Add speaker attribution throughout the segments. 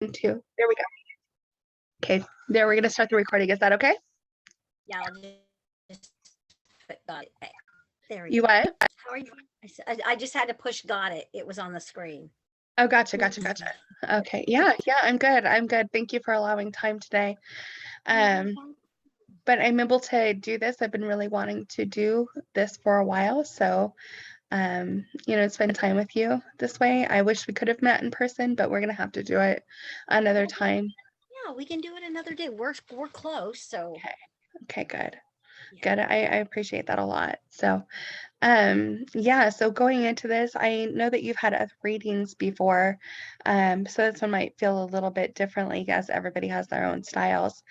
Speaker 1: Two. There we go. Okay, there, we're gonna start the recording. Is that okay?
Speaker 2: Yeah, I'll just put got it. Okay. There we
Speaker 1: You
Speaker 2: go.
Speaker 1: what?
Speaker 2: How are you? I just had to push got it. It was on the screen.
Speaker 1: Oh, gotcha. Okay, yeah, I'm good. Thank you for allowing time today. But I'm able to do this. I've been really wanting to do this for a while, so spend time with you this way. I wish we could have met in person, but we're gonna have to do it another time.
Speaker 2: Yeah, we can do it another day. We're close, so
Speaker 1: Okay, good.
Speaker 2: yeah.
Speaker 1: Good. I appreciate that a lot. So so going into this, I know that you've had other readings before, so this one might feel a little bit differently as everybody has their own styles.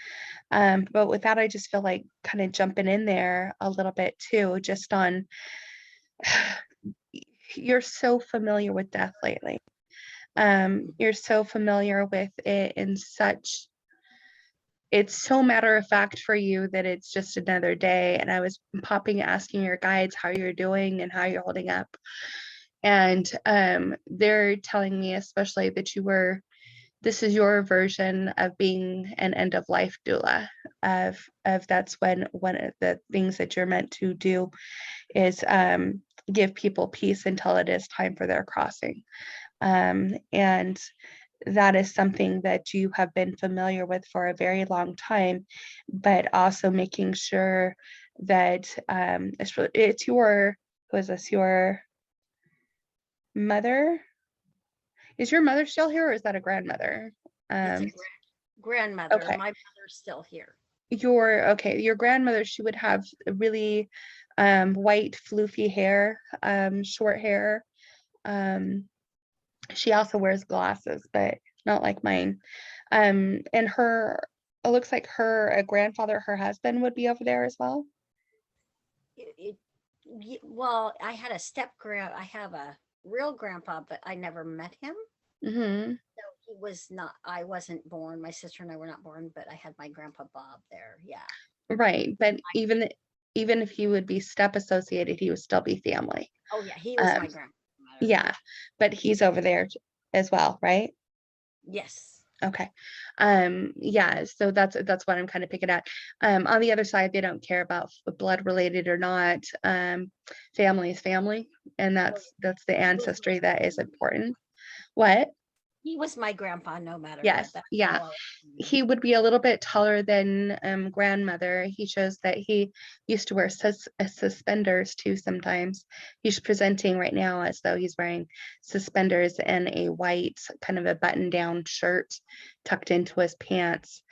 Speaker 1: But with that, I just feel like kind of jumping in there a little bit too, just on you're so familiar with death lately. You're so familiar with it in such, it's so matter of fact for you that it's just another day. And I was asking your guides how you're doing and how you're holding up. And they're telling me especially that this is your version of being an end of life doula, of that's when one of the things that you're meant to do is give people peace until it is time for their crossing. And that is something that you have been familiar with for a very long time, but also making sure that it's your, who is this, your mother? Is your mother still here, or is that a grandmother?
Speaker 2: It's a grandmother.
Speaker 1: Okay.
Speaker 2: My mother's still here.
Speaker 1: Your grandmother, she would have really white floofy hair, short hair. She also wears glasses, but not like mine. And it looks like her grandfather, her husband, would be over there as well.
Speaker 2: Well, I had I have a real grandpa, but I never met him.
Speaker 1: Mm-hmm.
Speaker 2: So he was not. I wasn't born. My sister and I were not born, but I had my grandpa Bob there. Yeah.
Speaker 1: Right, but even if he would be step associated, he would still be family.
Speaker 2: Oh yeah, he was my grandfather.
Speaker 1: Yeah, but he's over there as well, right?
Speaker 2: Yes.
Speaker 1: Okay. Yeah, so that's what I'm kind of picking at. On the other side, they don't care about blood related or not. Family is family, and that's the ancestry that is important. What?
Speaker 2: He was my grandpa, no matter
Speaker 1: Yes,
Speaker 2: what.
Speaker 1: yeah. He would be a little bit taller than grandmother. He shows that he used to wear suspenders too sometimes. He's presenting right now as though he's wearing suspenders and a white kind of a button-down shirt tucked into his pants,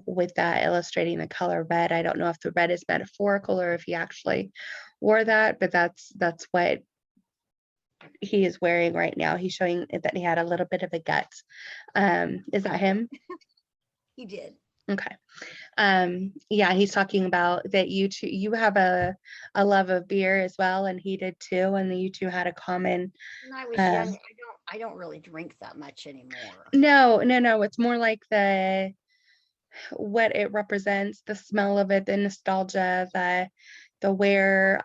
Speaker 1: with that illustrating the color red. I don't know if the red is metaphorical or if he actually wore that, but that's what he is wearing right now. He's showing that he had a little bit of a gut. Is that him?
Speaker 2: He did.
Speaker 1: Okay. Yeah, he's talking about that you have a love of beer as well, and he did too, and you two had a common.
Speaker 2: When I was young, I don't really drink that much anymore.
Speaker 1: No. It's more like what it represents, the smell of it, the nostalgia, the wear,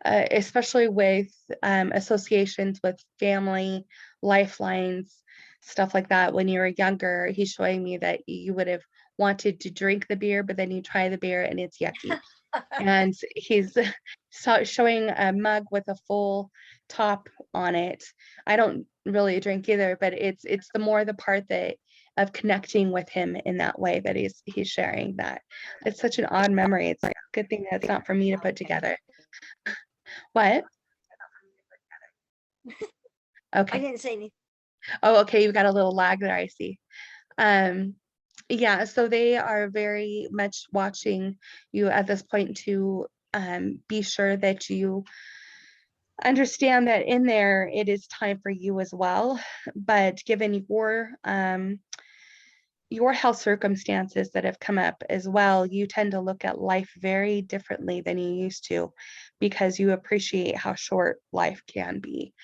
Speaker 1: especially with associations with family, lifelines, stuff like that. When you were younger, he's showing me that you would have wanted to drink the beer, but then you try the beer and it's yucky. And he's showing a mug with a full top on it. I don't really drink either, but it's the part that of connecting with him in that way that he's sharing that. It's such an odd memory. It's a good thing that it's not for me to put together. What? Okay.
Speaker 2: I didn't say anything.
Speaker 1: Oh, okay. You've got a little lag there, I see. Yeah, so they are very much watching you at this point to be sure that you understand that in there it is time for you as well. But given your health circumstances that have come up as well, you tend to look at life very differently than you used to, because you appreciate how short life can be.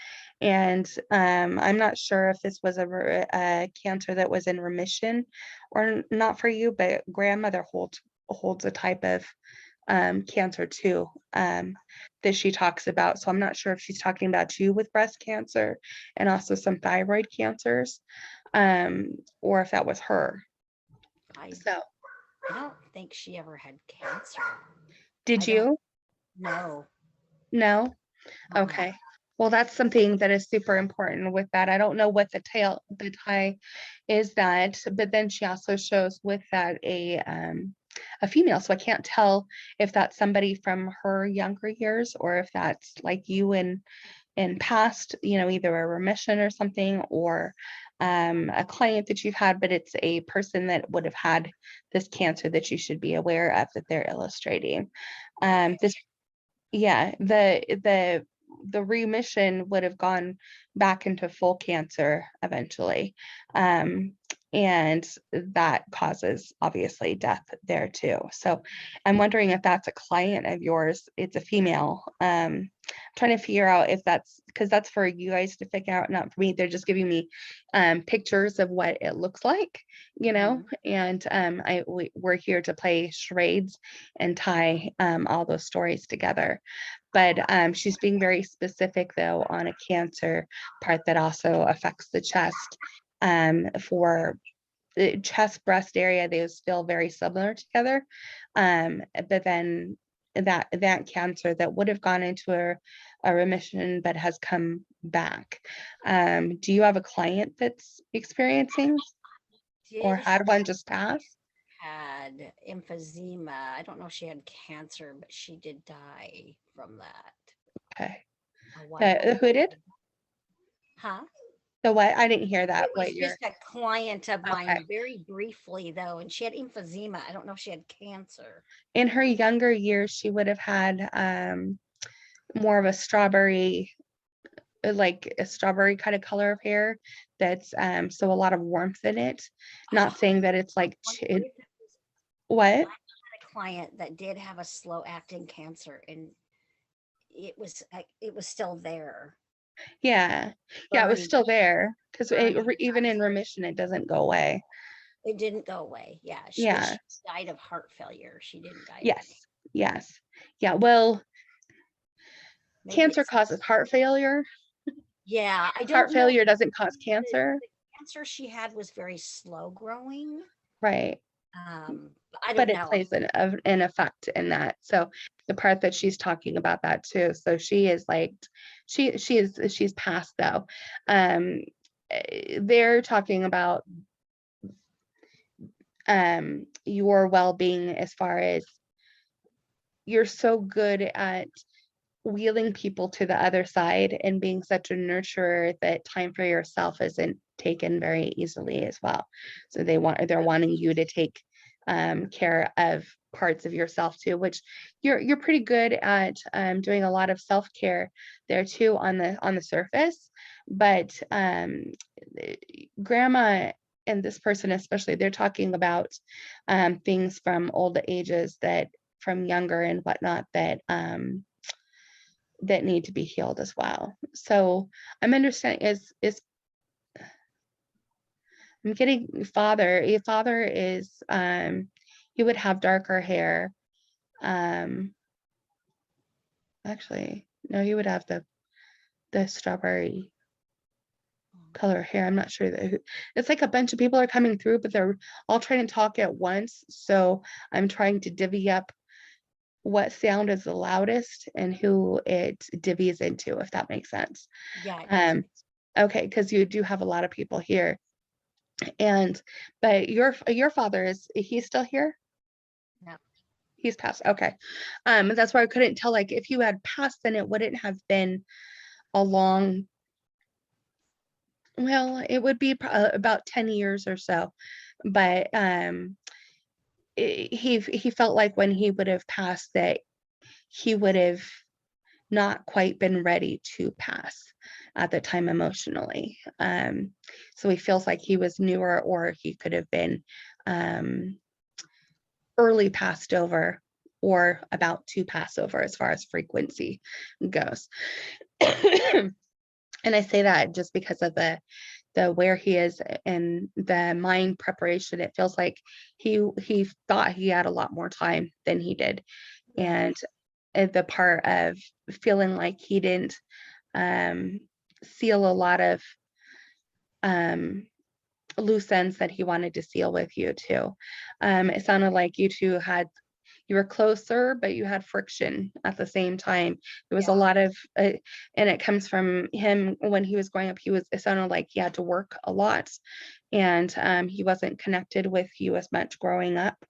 Speaker 1: And I'm not sure if this was a cancer that was in remission or not for you, but grandmother holds a type of cancer too, that she talks about. So I'm not sure if she's talking about you with breast cancer and also some thyroid cancers, or if that was her.
Speaker 2: I
Speaker 1: So
Speaker 2: don't think she ever had cancer.
Speaker 1: did
Speaker 2: I don't
Speaker 1: you
Speaker 2: know.
Speaker 1: know?
Speaker 2: Uh-uh.
Speaker 1: Okay. Well, that's something that is super important with that. I don't know what the tie is that, but then she also shows with that a female. So I can't tell if that's somebody from her younger years or if that's like you in past, either a remission or something, or a client that you've had, but it's a person that would have had this cancer that you should be aware of that they're illustrating.
Speaker 2: Okay.
Speaker 1: This Yeah, the remission would have gone back into full cancer eventually. Um, and that causes obviously death there too. So I'm wondering if that's a client of yours. It's a female. Trying to figure out if that's because that's for you guys to figure out, not for me. They're just giving me pictures of what it looks like,
Speaker 2: Mhm.
Speaker 1: and we're here to play charades and tie all those stories together. But she's being very specific though on a cancer part that also affects the chest. For the chest breast area, they feel very similar together. But then that cancer that would have gone into a remission but has come back. Do you have a client that's experiencing or
Speaker 2: Did
Speaker 1: had one just pass?
Speaker 2: had emphysema. I don't know if she had cancer, but she did die from that
Speaker 1: Okay.
Speaker 2: a while
Speaker 1: Who did?
Speaker 2: ago. Huh?
Speaker 1: The what? I didn't hear that.
Speaker 2: It was
Speaker 1: What you're
Speaker 2: just a client of
Speaker 1: okay.
Speaker 2: mine very briefly though, and she had emphysema. I don't know if she had cancer.
Speaker 1: In her younger years, she would have had more of a strawberry, like a strawberry kind of color of hair that's so a lot of warmth in it. Not saying that it's like
Speaker 2: Wonder if it was
Speaker 1: what?
Speaker 2: a client that did have a slow acting cancer and it was still there.
Speaker 1: Yeah. Yeah, it was
Speaker 2: Burning,
Speaker 1: still there because
Speaker 2: burning.
Speaker 1: even in remission, it doesn't go away.
Speaker 2: It didn't go away. Yeah. But
Speaker 1: Yeah.
Speaker 2: she died of heart failure. She didn't die of
Speaker 1: Yes. Yes. Yeah. Well,
Speaker 2: maybe
Speaker 1: cancer
Speaker 2: it's
Speaker 1: causes heart failure.
Speaker 2: yeah, I
Speaker 1: Heart
Speaker 2: don't know.
Speaker 1: failure doesn't cause
Speaker 2: The,
Speaker 1: cancer.
Speaker 2: the cancer she had was very slow growing.
Speaker 1: Right.
Speaker 2: I
Speaker 1: But
Speaker 2: don't
Speaker 1: it
Speaker 2: know.
Speaker 1: plays an effect in that. So the part that she's talking about that too. So she is like, she's past though. Um, they're talking about your well-being as far as you're so good at wheeling people to the other side and being such a nurturer that time for yourself isn't taken very easily as well. So they're wanting you to take care of parts of yourself too, which you're pretty good at doing a lot of self-care there too on the surface. But grandma and this person especially, they're talking about things from old ages that from younger and whatnot that need to be healed as well. So I'm understanding is I'm getting father. A father is he would have darker hair. Um Actually, no, he would have the strawberry color hair. I'm not sure that it's like a bunch of people are coming through, but they're all trying to talk at once. So I'm trying to divvy up what sound is the loudest and who it divvies into, if that makes sense.
Speaker 2: Yeah, it does.
Speaker 1: Um, okay, because you do have a lot of people here. And but your father is he's still here?
Speaker 2: No.
Speaker 1: He's passed. Okay. That's why I couldn't tell like if you had passed, then it wouldn't have been a long, well, it would be about 10 years or so. But he felt like when he would have passed that he would have not quite been ready to pass at the time emotionally. So he feels like he was newer or he could have been um, early passed over or about to pass over as far as frequency goes. And I say that just because of the where he is and the mind preparation. It feels like he thought he had a lot more time than he did. and the part of feeling like he didn't seal a lot of loose ends that he wanted to seal with you too. It sounded like you were closer, but you had friction at the same time. There was a
Speaker 2: Yeah.
Speaker 1: lot of, and it comes from him when he was growing up. It sounded like he had to work a lot, and he wasn't connected with you as much growing up.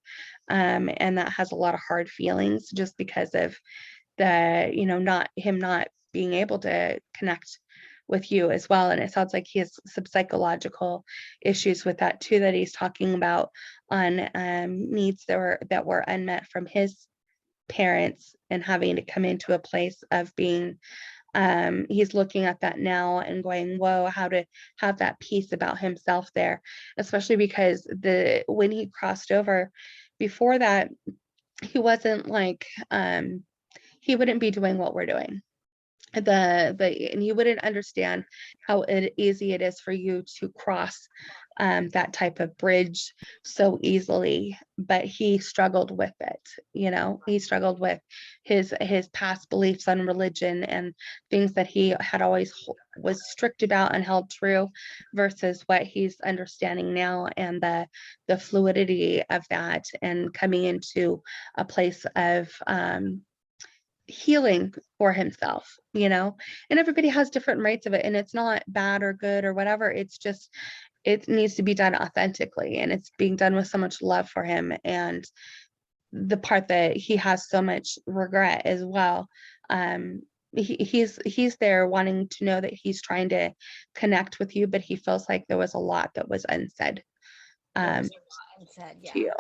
Speaker 1: And that has a lot of hard feelings just because of not being able to connect with you as well. And it sounds like he has some psychological issues with that too, that he's talking about on needs that were unmet from his parents, and having to come into a place of being he's looking at that now and going, whoa, how to have that peace about himself there, especially because when he crossed over before that, he wasn't like he wouldn't be doing what we're doing. And you wouldn't understand how easy it is for you to cross that type of bridge so easily, but he struggled with it. He struggled with his past beliefs on religion and things that he had always was strict about and held true, versus what he's understanding now, and the fluidity of that, and coming into a place of healing for himself, and everybody has different rates of it, and it's not bad or good or whatever. It's just, it needs to be done authentically, and it's being done with so much love for him. And the part that he has so much regret as well, he's there wanting to know that he's trying to connect with you, but he feels like there was a lot that was unsaid
Speaker 2: There was a lot unsaid,
Speaker 1: to you.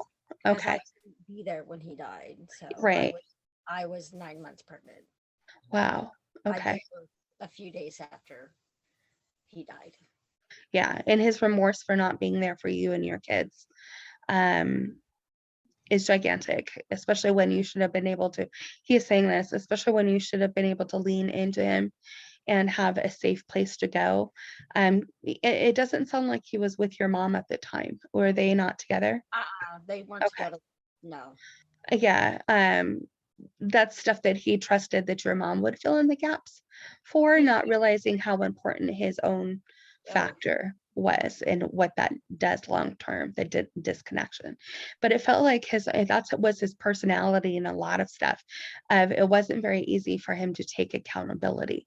Speaker 2: because I
Speaker 1: Okay.
Speaker 2: couldn't be there when he died. So
Speaker 1: Right.
Speaker 2: I was 9 months pregnant.
Speaker 1: Wow.
Speaker 2: I
Speaker 1: Okay.
Speaker 2: gave birth a few days after he died.
Speaker 1: Yeah, and his remorse for not being there for you and your kids is gigantic, especially when you should have been able to. He is saying this, especially when you should have been able to lean into him and have a safe place to go. It doesn't sound like he was with your mom at the time. Were they not together?
Speaker 2: They weren't
Speaker 1: Okay.
Speaker 2: together. No.
Speaker 1: Yeah. That's stuff that he trusted that your mom would fill in the gaps for, not realizing how important his own factor was and what that does long term, the disconnection. But it felt like that's what was his personality in a lot of stuff. It wasn't very easy for him to take accountability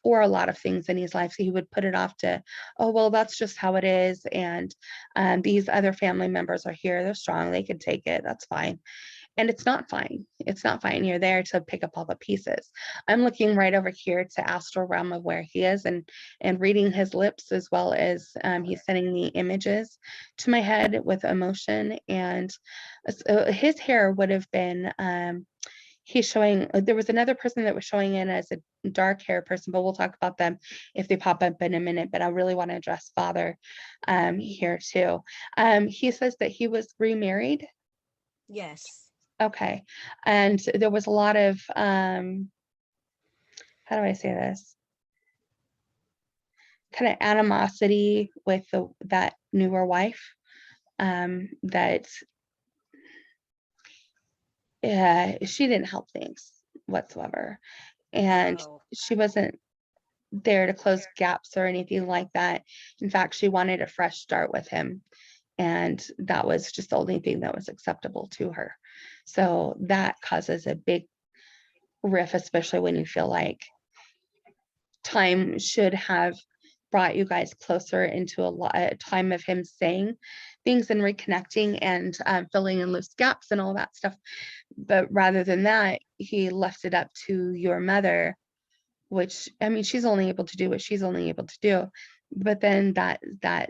Speaker 1: for a lot of things in his life. So he would put it off to, oh, well, that's just how it is. And these other family members are here. They're strong. They can take it. That's fine. And it's not fine. It's not fine. You're there to pick up all the pieces. I'm looking right over here to astral realm of where he is, and reading his lips, as well as he's sending me images to my head with emotion. And his hair would have been he's showing, there was another person that was showing in as a dark hair person, but we'll talk about them if they pop up in a minute. But I really want to address Father here too. He says that he was remarried.
Speaker 2: Yes.
Speaker 1: Okay. And there was a lot of, how do I say this? Kind of animosity with that newer wife, that she didn't help things whatsoever. And
Speaker 2: No.
Speaker 1: she wasn't there to close gaps or anything like that. In fact, she wanted a fresh start with him. And that was just the only thing that was acceptable to her. So that causes a big rift, especially when you feel like time should have brought you guys closer into a time of him saying things and reconnecting and filling in loose gaps and all that stuff. But rather than that, he left it up to your mother, which, I mean, she's only able to do what she's only able to do. But then that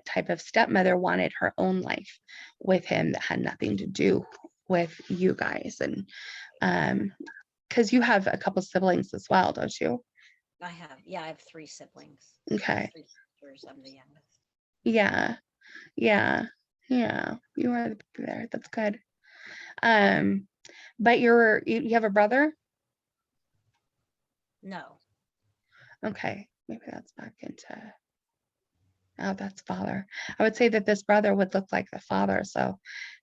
Speaker 1: type of stepmother wanted her own life with him that had nothing to do with you guys. And because you have a couple siblings as well, don't you?
Speaker 2: I have 3 siblings.
Speaker 1: Okay.
Speaker 2: 3 sisters. I'm the youngest.
Speaker 1: Yeah. Yeah. Yeah. You are the baby there. That's good. Um, but you have a brother?
Speaker 2: No.
Speaker 1: Okay. Maybe that's back into, Oh, that's father. I would say that this brother would look like the father. So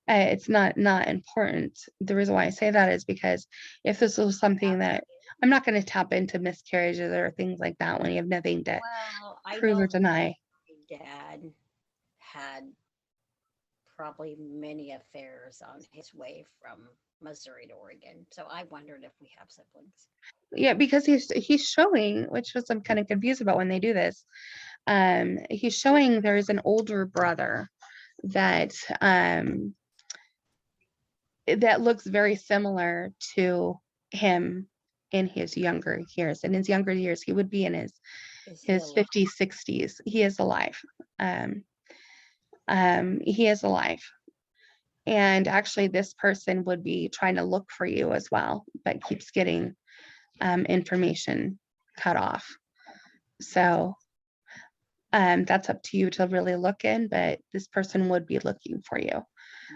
Speaker 1: it's not important. The reason why I say that is because if this was something that I'm not going to tap into miscarriages or things like that when you have nothing to
Speaker 2: Well, I
Speaker 1: prove
Speaker 2: know
Speaker 1: or
Speaker 2: that
Speaker 1: deny.
Speaker 2: my dad had probably many affairs on his way from Missouri to Oregon. So I wondered if we have siblings.
Speaker 1: Yeah, because he's showing, which was I'm kind of confused about when they do this. He's showing there's an older brother that that looks very similar to him in his younger years. In his younger years, he would be in
Speaker 2: Is he
Speaker 1: his
Speaker 2: alive?
Speaker 1: 50s, 60s. He is alive. He is alive. And actually, this person would be trying to look for you as well, but keeps getting information cut off. So that's up to you to really look in, but this person would be looking for you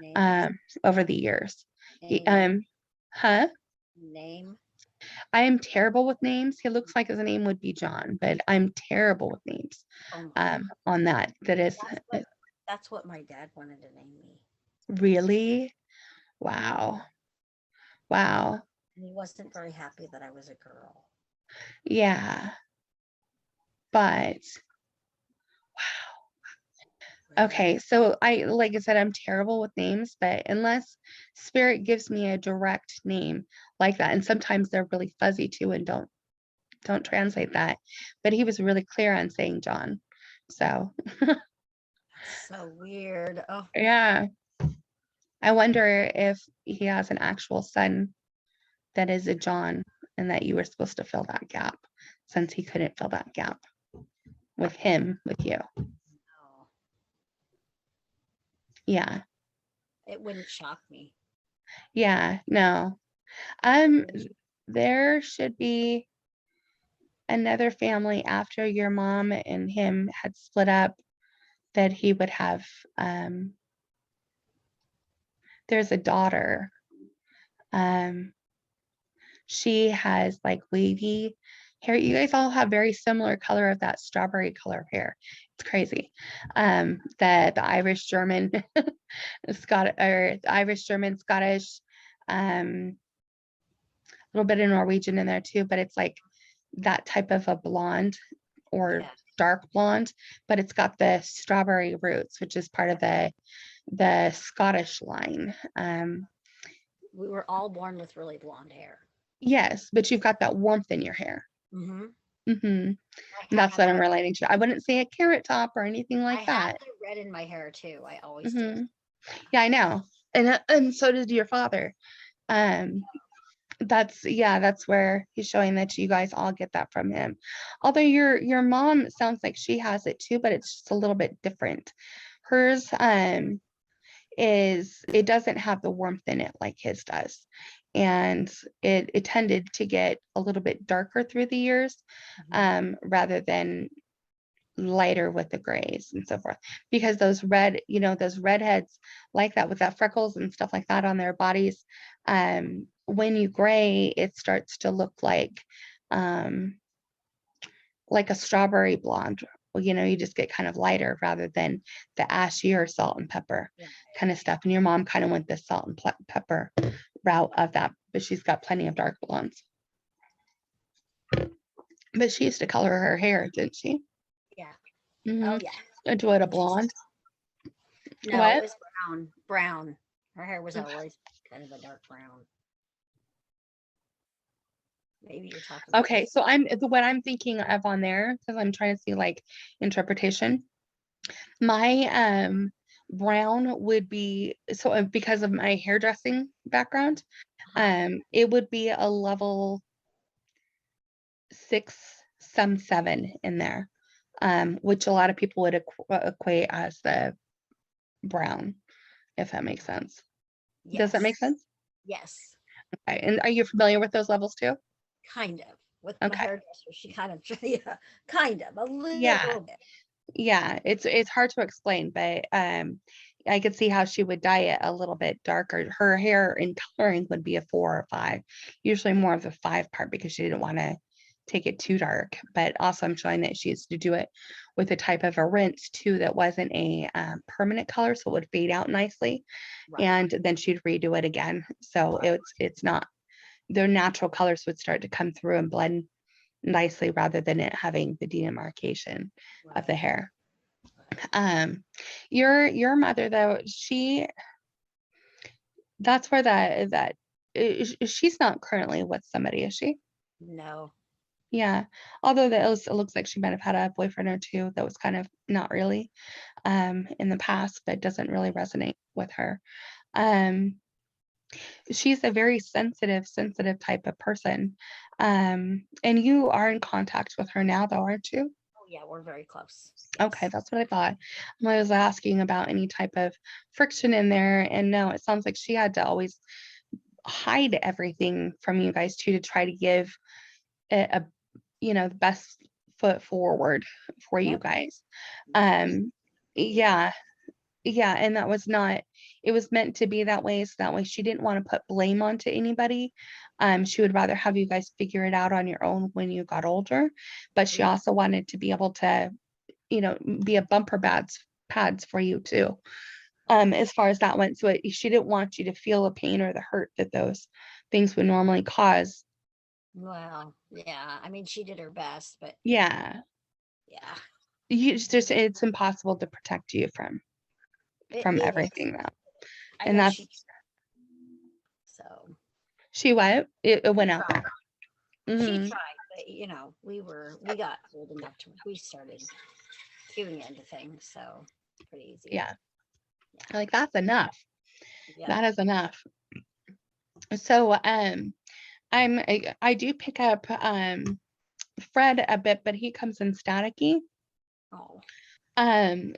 Speaker 2: Name?
Speaker 1: over the years. He,
Speaker 2: Name?
Speaker 1: huh?
Speaker 2: Name?
Speaker 1: I am terrible with names. He looks like his name would be John, but I'm terrible with names
Speaker 2: Oh my.
Speaker 1: on that. That is
Speaker 2: That's what my dad wanted to name me.
Speaker 1: really, wow. Wow.
Speaker 2: And he wasn't very happy that I was a girl.
Speaker 1: Yeah. But
Speaker 2: Really.
Speaker 1: okay, so like I said, I'm terrible with names, but unless spirit gives me a direct name like that, and sometimes they're really fuzzy too and don't translate that. But he was really clear on saying John. So
Speaker 2: That's so weird. Oh,
Speaker 1: yeah. I wonder if he has an actual son that is a John and that you were supposed to fill that gap since he couldn't fill that gap with him, with you.
Speaker 2: no.
Speaker 1: Yeah.
Speaker 2: It wouldn't shock me.
Speaker 1: Yeah. No. Um, there should be another family after your mom and him had split up that he would have there's a daughter. She has like wavy hair. You guys all have very similar color of that strawberry color hair. It's crazy. The Irish German Scott or the Irish German Scottish a little bit of Norwegian in there too, but it's like that type of a blonde or
Speaker 2: Yeah.
Speaker 1: dark blonde, but it's got the strawberry roots, which is part of the Scottish line.
Speaker 2: We were all born with really blonde hair.
Speaker 1: Yes, but you've got that warmth in your hair.
Speaker 2: Mm-hmm.
Speaker 1: Hmm.
Speaker 2: I
Speaker 1: That's
Speaker 2: had
Speaker 1: what I'm relating to. I wouldn't say a carrot top or anything like
Speaker 2: I had
Speaker 1: that.
Speaker 2: the red in my hair too. I always did.
Speaker 1: Hmm. Yeah, I know. And so did your father. Um, that's where he's showing that you guys all get that from him. Although your mom sounds like she has it too, but it's just a little bit different. Hers is it doesn't have the warmth in it like his does. And it tended to get a little bit darker through the years, rather than lighter with the grays and so forth, because those those redheads like that with that freckles and stuff like that on their bodies, when you gray it starts to look like a strawberry blonde. Well, you just get kind of lighter rather than the ashy or salt and pepper
Speaker 2: Yeah.
Speaker 1: kind of stuff. And your mom kind of went the salt and pepper route of that, but she's got plenty of dark blondes. But she used to color her hair, didn't she?
Speaker 2: Yeah.
Speaker 1: Mm-hmm.
Speaker 2: Oh yeah.
Speaker 1: Into it a blonde.
Speaker 2: No,
Speaker 1: What?
Speaker 2: it was brown. Brown. Her hair was always kind of a dark brown. Maybe you're talking about
Speaker 1: Okay, so what I'm thinking of on there, because I'm trying to see like interpretation. My brown would be so because of my hairdressing background, it would be a level 6, some 7 in there, which a lot of people would equate as the brown, if that makes sense. Does that make sense?
Speaker 2: Yes.
Speaker 1: Okay. And are you familiar with those levels too?
Speaker 2: Kind of. With my
Speaker 1: Okay.
Speaker 2: hairdresser, she kind of yeah, kind of a
Speaker 1: Yeah.
Speaker 2: little bit.
Speaker 1: Yeah, it's hard to explain, but I could see how she would dye it a little bit darker. Her hair in coloring would be a 4 or 5, usually more of the 5 part because she didn't want to take it too dark. But also I'm showing that she used to do it with a type of a rinse too that wasn't a permanent color, so it would fade out nicely.
Speaker 2: Right.
Speaker 1: And then she'd redo it again. So it's not, their natural colors would start to come through and blend nicely rather than it having the demarcation of the
Speaker 2: Right.
Speaker 1: hair. Your mother though, that's where that she's not currently with somebody, is she?
Speaker 2: No.
Speaker 1: Yeah. Although it looks like she might have had a boyfriend or two that was kind of not really in the past, but doesn't really resonate with her. Um, she's a very sensitive type of person. And you are in contact with her now though, aren't you?
Speaker 2: Oh yeah, we're very close.
Speaker 1: Okay,
Speaker 2: Yes.
Speaker 1: that's what I thought. I was asking about any type of friction in there, and no, it sounds like she had to always hide everything from you guys too to try to give it the best foot forward for you
Speaker 2: Yep.
Speaker 1: guys.
Speaker 2: Yes.
Speaker 1: Um, yeah, yeah, and that was not, it was meant to be that way, so that way she didn't want to put blame onto anybody. She would rather have you guys figure it out on your own when you got older, but she
Speaker 2: Yeah.
Speaker 1: also wanted to be able to be a bumper pads for you too, as far as that went. So she didn't want you to feel the pain or the hurt that those things would normally cause.
Speaker 2: Well, yeah. I mean, she did her best, but
Speaker 1: Yeah,
Speaker 2: yeah,
Speaker 1: it's impossible to protect you from
Speaker 2: it is.
Speaker 1: everything that,
Speaker 2: I
Speaker 1: and
Speaker 2: know
Speaker 1: that's,
Speaker 2: she. So
Speaker 1: she what it
Speaker 2: she
Speaker 1: went out
Speaker 2: tried.
Speaker 1: there.
Speaker 2: She
Speaker 1: Hmm.
Speaker 2: tried, but we got old enough to we started queuing into things, so pretty easy.
Speaker 1: Yeah,
Speaker 2: Yeah.
Speaker 1: like that's enough.
Speaker 2: Yep.
Speaker 1: That is enough. So I do pick up Fred a bit, but he comes in staticky.
Speaker 2: Oh.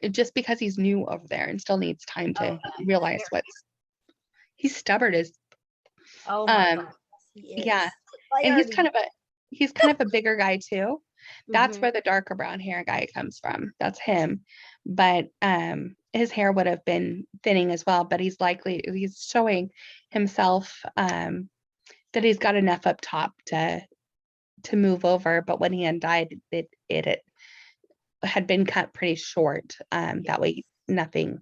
Speaker 1: Just because he's new over there and still needs time
Speaker 2: Oh
Speaker 1: to
Speaker 2: yeah.
Speaker 1: realize he's stubborn as
Speaker 2: Oh my
Speaker 1: um
Speaker 2: God. He
Speaker 1: yeah,
Speaker 2: is. I
Speaker 1: and
Speaker 2: already.
Speaker 1: he's kind of a bigger guy too. That's
Speaker 2: Mm-hmm.
Speaker 1: where the darker brown hair guy comes from. That's him. But his hair would have been thinning as well, but he's showing himself that he's got enough up top to move over. But when he undied, it had been cut pretty short.
Speaker 2: Yeah.
Speaker 1: That way nothing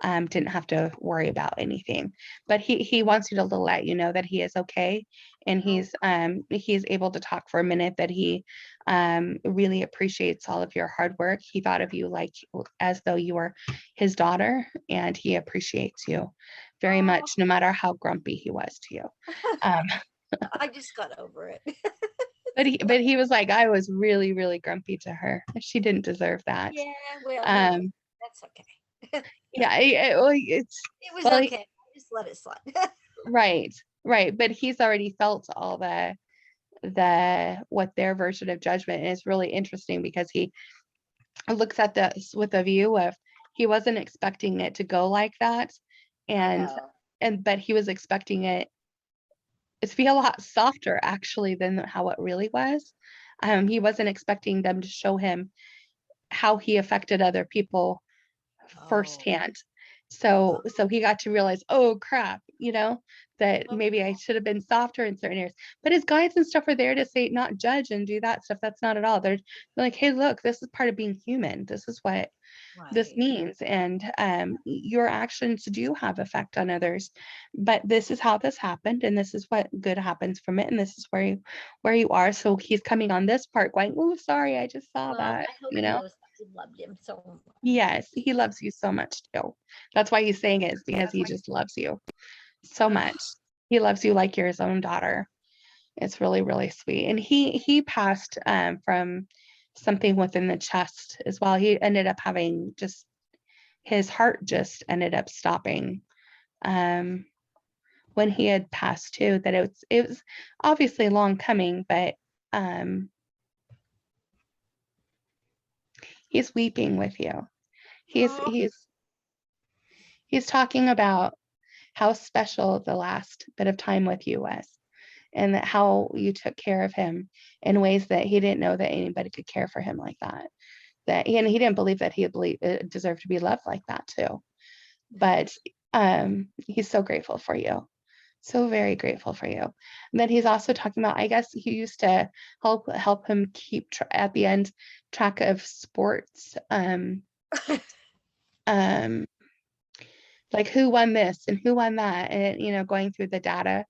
Speaker 1: didn't have to worry about anything. But he wants you to let you know that he is okay, and
Speaker 2: Oh,
Speaker 1: he's able to talk for a minute, that he really appreciates all of your hard work. He thought of you like as though you were his daughter, and he appreciates you very
Speaker 2: oh.
Speaker 1: much, no matter how grumpy he was to you. Um,
Speaker 2: I just got over it.
Speaker 1: but he was like, I was really, really grumpy to her. She didn't deserve that.
Speaker 2: Yeah. Well,
Speaker 1: Um,
Speaker 2: that's okay.
Speaker 1: yeah,
Speaker 2: It was
Speaker 1: well,
Speaker 2: okay. I just let it slide.
Speaker 1: right, right. But he's already felt all what their version of judgment is. Really interesting because he looks at this with a view of, he wasn't expecting it to go like that,
Speaker 2: I
Speaker 1: and
Speaker 2: know.
Speaker 1: but he was expecting it to be a lot softer actually than how it really was. He wasn't expecting them to show him how he affected other people
Speaker 2: Oh.
Speaker 1: firsthand. So he got to realize, oh crap, that
Speaker 2: Oh,
Speaker 1: maybe I should have been softer in certain areas. But his guides and stuff are there to say, not judge and do that stuff. That's not at all. They're like, hey, look, this is part of being human. This is what this
Speaker 2: right.
Speaker 1: means. And your actions do have effect on others. But this is how this happened, and this is what good happens from it. And this is where you are. So he's coming on this part going, oh, sorry, I just saw
Speaker 2: Well,
Speaker 1: that,
Speaker 2: I hope he knows I loved him so much.
Speaker 1: Yes, he loves you so much too. That's why he's saying it, is because
Speaker 2: That's
Speaker 1: he
Speaker 2: why.
Speaker 1: just loves you so
Speaker 2: Ugh.
Speaker 1: much. He loves you like you're his own daughter. It's really, really sweet. And he passed from something within the chest as well. He ended up having just, his heart just ended up stopping um, when he had passed too. That it was obviously long coming, but um, he's weeping with you. He's
Speaker 2: Oh,
Speaker 1: he's he's talking about how special the last bit of time with you was, and that how you took care of him in ways that he didn't know that anybody could care for him like that. And he didn't believe that deserved to be loved like that too. But he's so grateful for you. So very grateful for you. And then he's also talking about, I guess he used to help him keep at the end track of sports, um, like who won this and who won that, and going through the data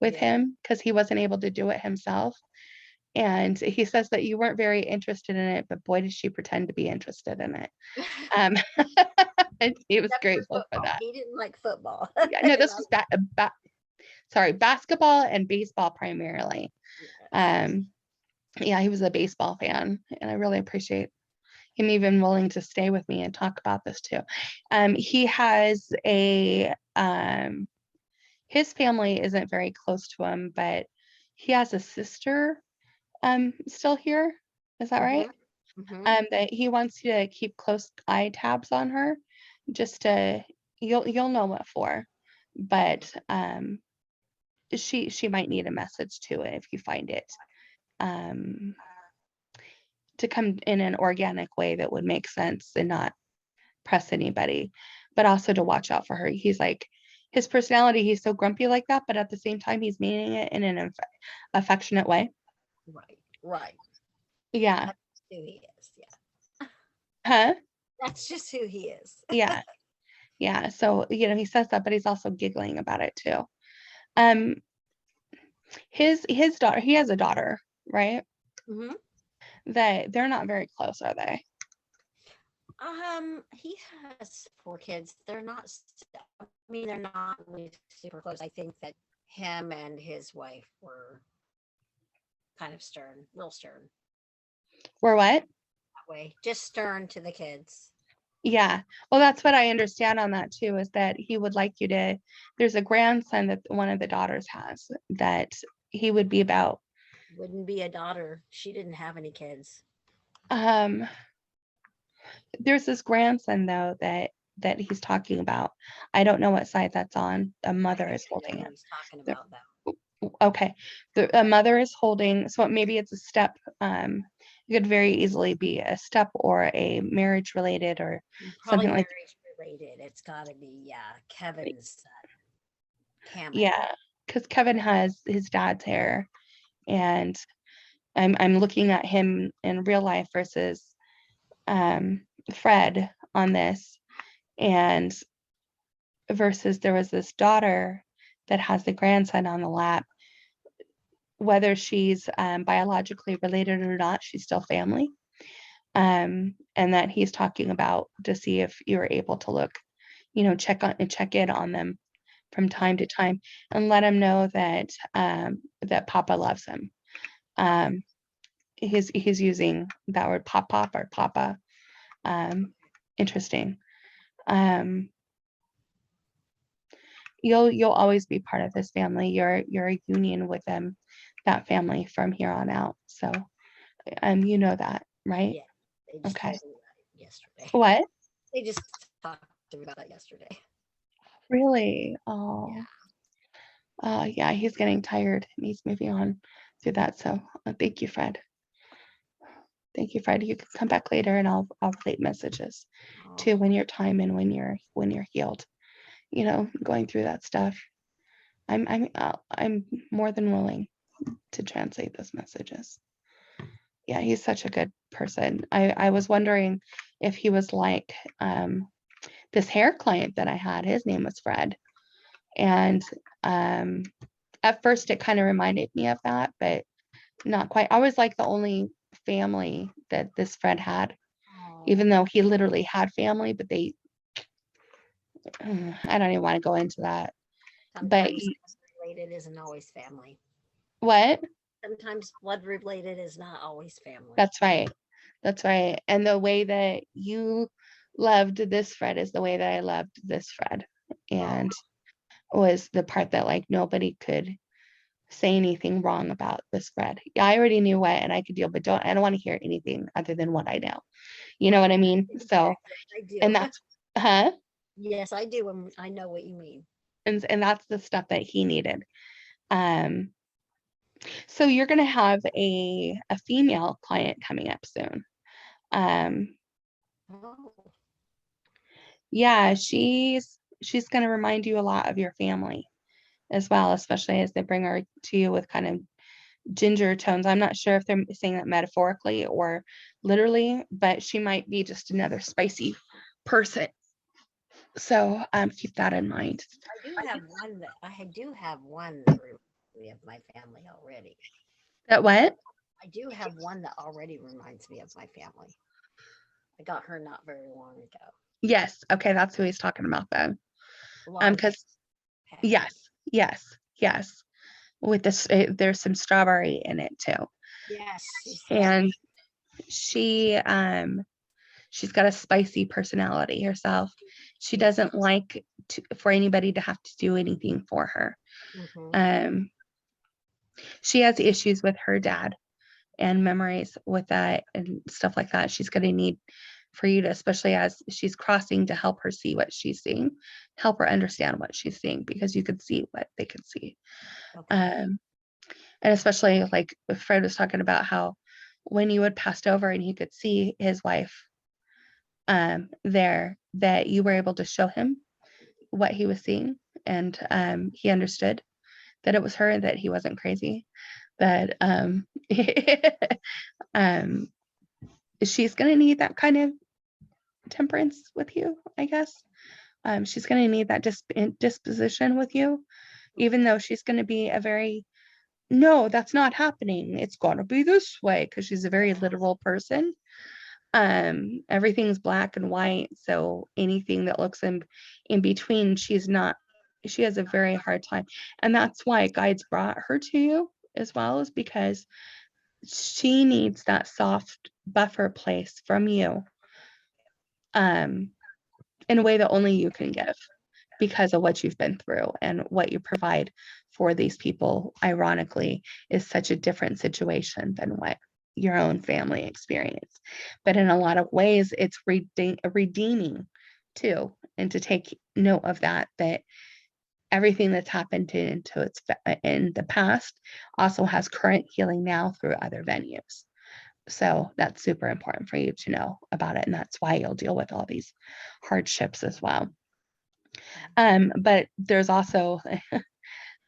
Speaker 1: with
Speaker 2: Yeah.
Speaker 1: him because he wasn't able to do it himself. And he says that you weren't very interested in it, but boy, did she pretend to be interested in it. Um, and he was
Speaker 2: Except for
Speaker 1: grateful for
Speaker 2: football.
Speaker 1: that.
Speaker 2: He didn't like football.
Speaker 1: Yeah, no,
Speaker 2: And
Speaker 1: this was basketball and baseball primarily.
Speaker 2: yes.
Speaker 1: Yeah, he was a baseball fan, and I really appreciate him even willing to stay with me and talk about this too. He has his family isn't very close to him, but he has a sister still here. Is that right?
Speaker 2: Mm-hmm.
Speaker 1: That he wants you to keep close eye tabs on her, just to you'll know what for, but she might need a message to it if you find it. Um, to come in an organic way that would make sense and not press anybody, but also to watch out for her. He's like, his personality, he's so grumpy like that, but at the same time, he's meaning it in an affectionate way.
Speaker 2: Right. Right.
Speaker 1: Yeah.
Speaker 2: That's who he is. Yeah.
Speaker 1: Huh?
Speaker 2: That's just who he is.
Speaker 1: Yeah. Yeah. So, he says that, but he's also giggling about it too. Um, his daughter, he has a daughter, right?
Speaker 2: Mm-hmm.
Speaker 1: They're not very close, are they?
Speaker 2: He has 4 kids. They're not. I mean, they're not really super close. I think that him and his wife were kind of stern, real stern
Speaker 1: Or what?
Speaker 2: that way. Just stern to the kids.
Speaker 1: Yeah. Well, that's what I understand on that too, is that he would like you to, there's a grandson that one of the daughters has that he would be about.
Speaker 2: Wouldn't be a daughter. She didn't have any kids.
Speaker 1: Um, there's this grandson though that he's talking about. I don't know what side that's on. A
Speaker 2: I
Speaker 1: mother
Speaker 2: think
Speaker 1: is
Speaker 2: I
Speaker 1: holding
Speaker 2: know who
Speaker 1: him.
Speaker 2: he's talking
Speaker 1: The-
Speaker 2: about, though.
Speaker 1: Okay. A mother is holding, so maybe it's a step. It could very easily be a step or a marriage related or
Speaker 2: Probably
Speaker 1: something like
Speaker 2: marriage related. It's got to be, yeah, Kevin's son, Cameron.
Speaker 1: yeah, because Kevin has his dad's hair, and I'm looking at him in real life versus Fred on this, and versus there was this daughter that has the grandson on the lap. Whether she's biologically related or not, she's still family. And that he's talking about to see if you were able to look, check in on them from time to time and let him know that that Papa loves him. He's using that word pop or Papa. Interesting. Um, you'll always be part of this family. You're a union with them, that family from here on out. So you know that, right?
Speaker 2: Yeah, they just
Speaker 1: Okay.
Speaker 2: told me that yesterday.
Speaker 1: What?
Speaker 2: They just talked to me about that yesterday.
Speaker 1: Really? Oh.
Speaker 2: Yeah.
Speaker 1: Yeah, he's getting tired and he's moving on through that. So thank you, Fred. Thank you, Fred. You can come back later and I'll relate messages
Speaker 2: Oh,
Speaker 1: to when you're time and when you're healed. Going through that stuff. I'm more than willing to translate those messages. Yeah, he's such a good person. I was wondering if he was like this hair client that I had. His name was Fred. And at first it kind of reminded me of that, but not quite. I was like the only family that this Fred had, even though he literally had family, but I don't even want to go into that. But
Speaker 2: sometimes related isn't always family.
Speaker 1: what?
Speaker 2: Sometimes blood related is not always family.
Speaker 1: That's right. That's right. And the way that you loved this Fred is the way that I loved this Fred. And was the part that like nobody could say anything wrong about this Fred. Yeah, I already knew what and I could deal, but I don't want to hear anything other than what I know. You know what I mean? So,
Speaker 2: I do.
Speaker 1: and that's, huh?
Speaker 2: Yes, I do. And I know what you mean.
Speaker 1: And that's the stuff that he needed. Um, so you're gonna have a female client coming up soon. Um,
Speaker 2: Oh,
Speaker 1: yeah, she's gonna remind you a lot of your family. as well, especially as they bring her to you with kind of ginger tones. I'm not sure if they're saying that metaphorically or literally, but she might be just another spicy person. So keep that in mind.
Speaker 2: I do have one that reminds me of my family already.
Speaker 1: That what?
Speaker 2: I do have one that already reminds me of my family. I got her not very long ago.
Speaker 1: Yes. Okay, that's who he's talking about then.
Speaker 2: A lot of
Speaker 1: Because
Speaker 2: passion.
Speaker 1: yes. With this, there's some strawberry in it too,
Speaker 2: Yes, she said.
Speaker 1: and she she's got a spicy personality herself. She
Speaker 2: Yes.
Speaker 1: doesn't like for anybody to have to do anything for her.
Speaker 2: Mm-hmm.
Speaker 1: She has issues with her dad and memories with that and stuff like that. She's going to need for you to, especially as she's crossing, to help her see what she's seeing, help her understand what she's seeing, because you could see what they could see.
Speaker 2: Okay.
Speaker 1: And especially like Fred was talking about how when you had passed over and he could see his wife there, that you were able to show him what he was seeing, and he understood that it was her, that he wasn't crazy, that um, she's going to need that kind of temperance with you, I guess. She's going to need that disposition with you, even though she's going to be a very, no, that's not happening, it's going to be this way, because she's a very literal person. Everything's black and white, so anything that looks in between, she has a very hard time. And that's why guides brought her to you as well, is because she needs that soft buffer place from you, in a way that only you can give, because of what you've been through and what you provide for these people, ironically, is such a different situation than what your own family experienced. But in a lot of ways, it's redeeming too, and to take note of that, that everything that's happened in the past also has current healing now through other venues. So that's super important for you to know about it. And that's why you'll deal with all these hardships as well. But there's also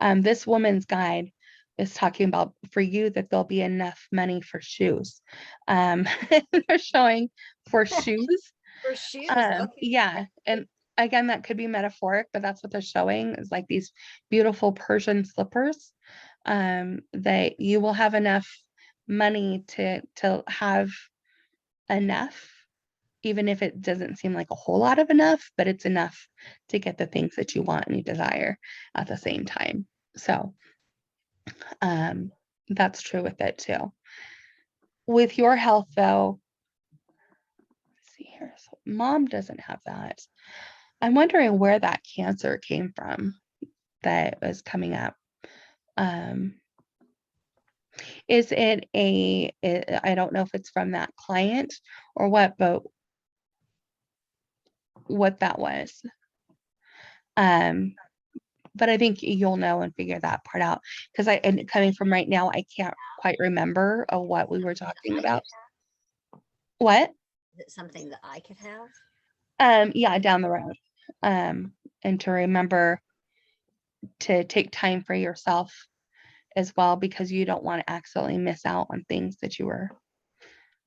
Speaker 1: this woman's guide is talking about for you that there'll be enough money for shoes. They're showing for shoes.
Speaker 2: For shoes. Okay.
Speaker 1: Yeah. And again, that could be metaphoric, but that's what they're showing, is like these beautiful Persian slippers, that you will have enough money to have enough, even if it doesn't seem like a whole lot of enough, but it's enough to get the things that you want and you desire at the same time. So that's true with it too. With your health though, let's see here. So mom doesn't have that. I'm wondering where that cancer came from that was coming up. Is it I don't know if it's from that client or what, but what that was. But I think you'll know and figure that part out, because and coming from right now, I can't quite remember what we were talking about. What?
Speaker 2: Is it something that I could have?
Speaker 1: Yeah, down the road. And to remember to take time for yourself as well, because you don't want to accidentally miss out on things that you were,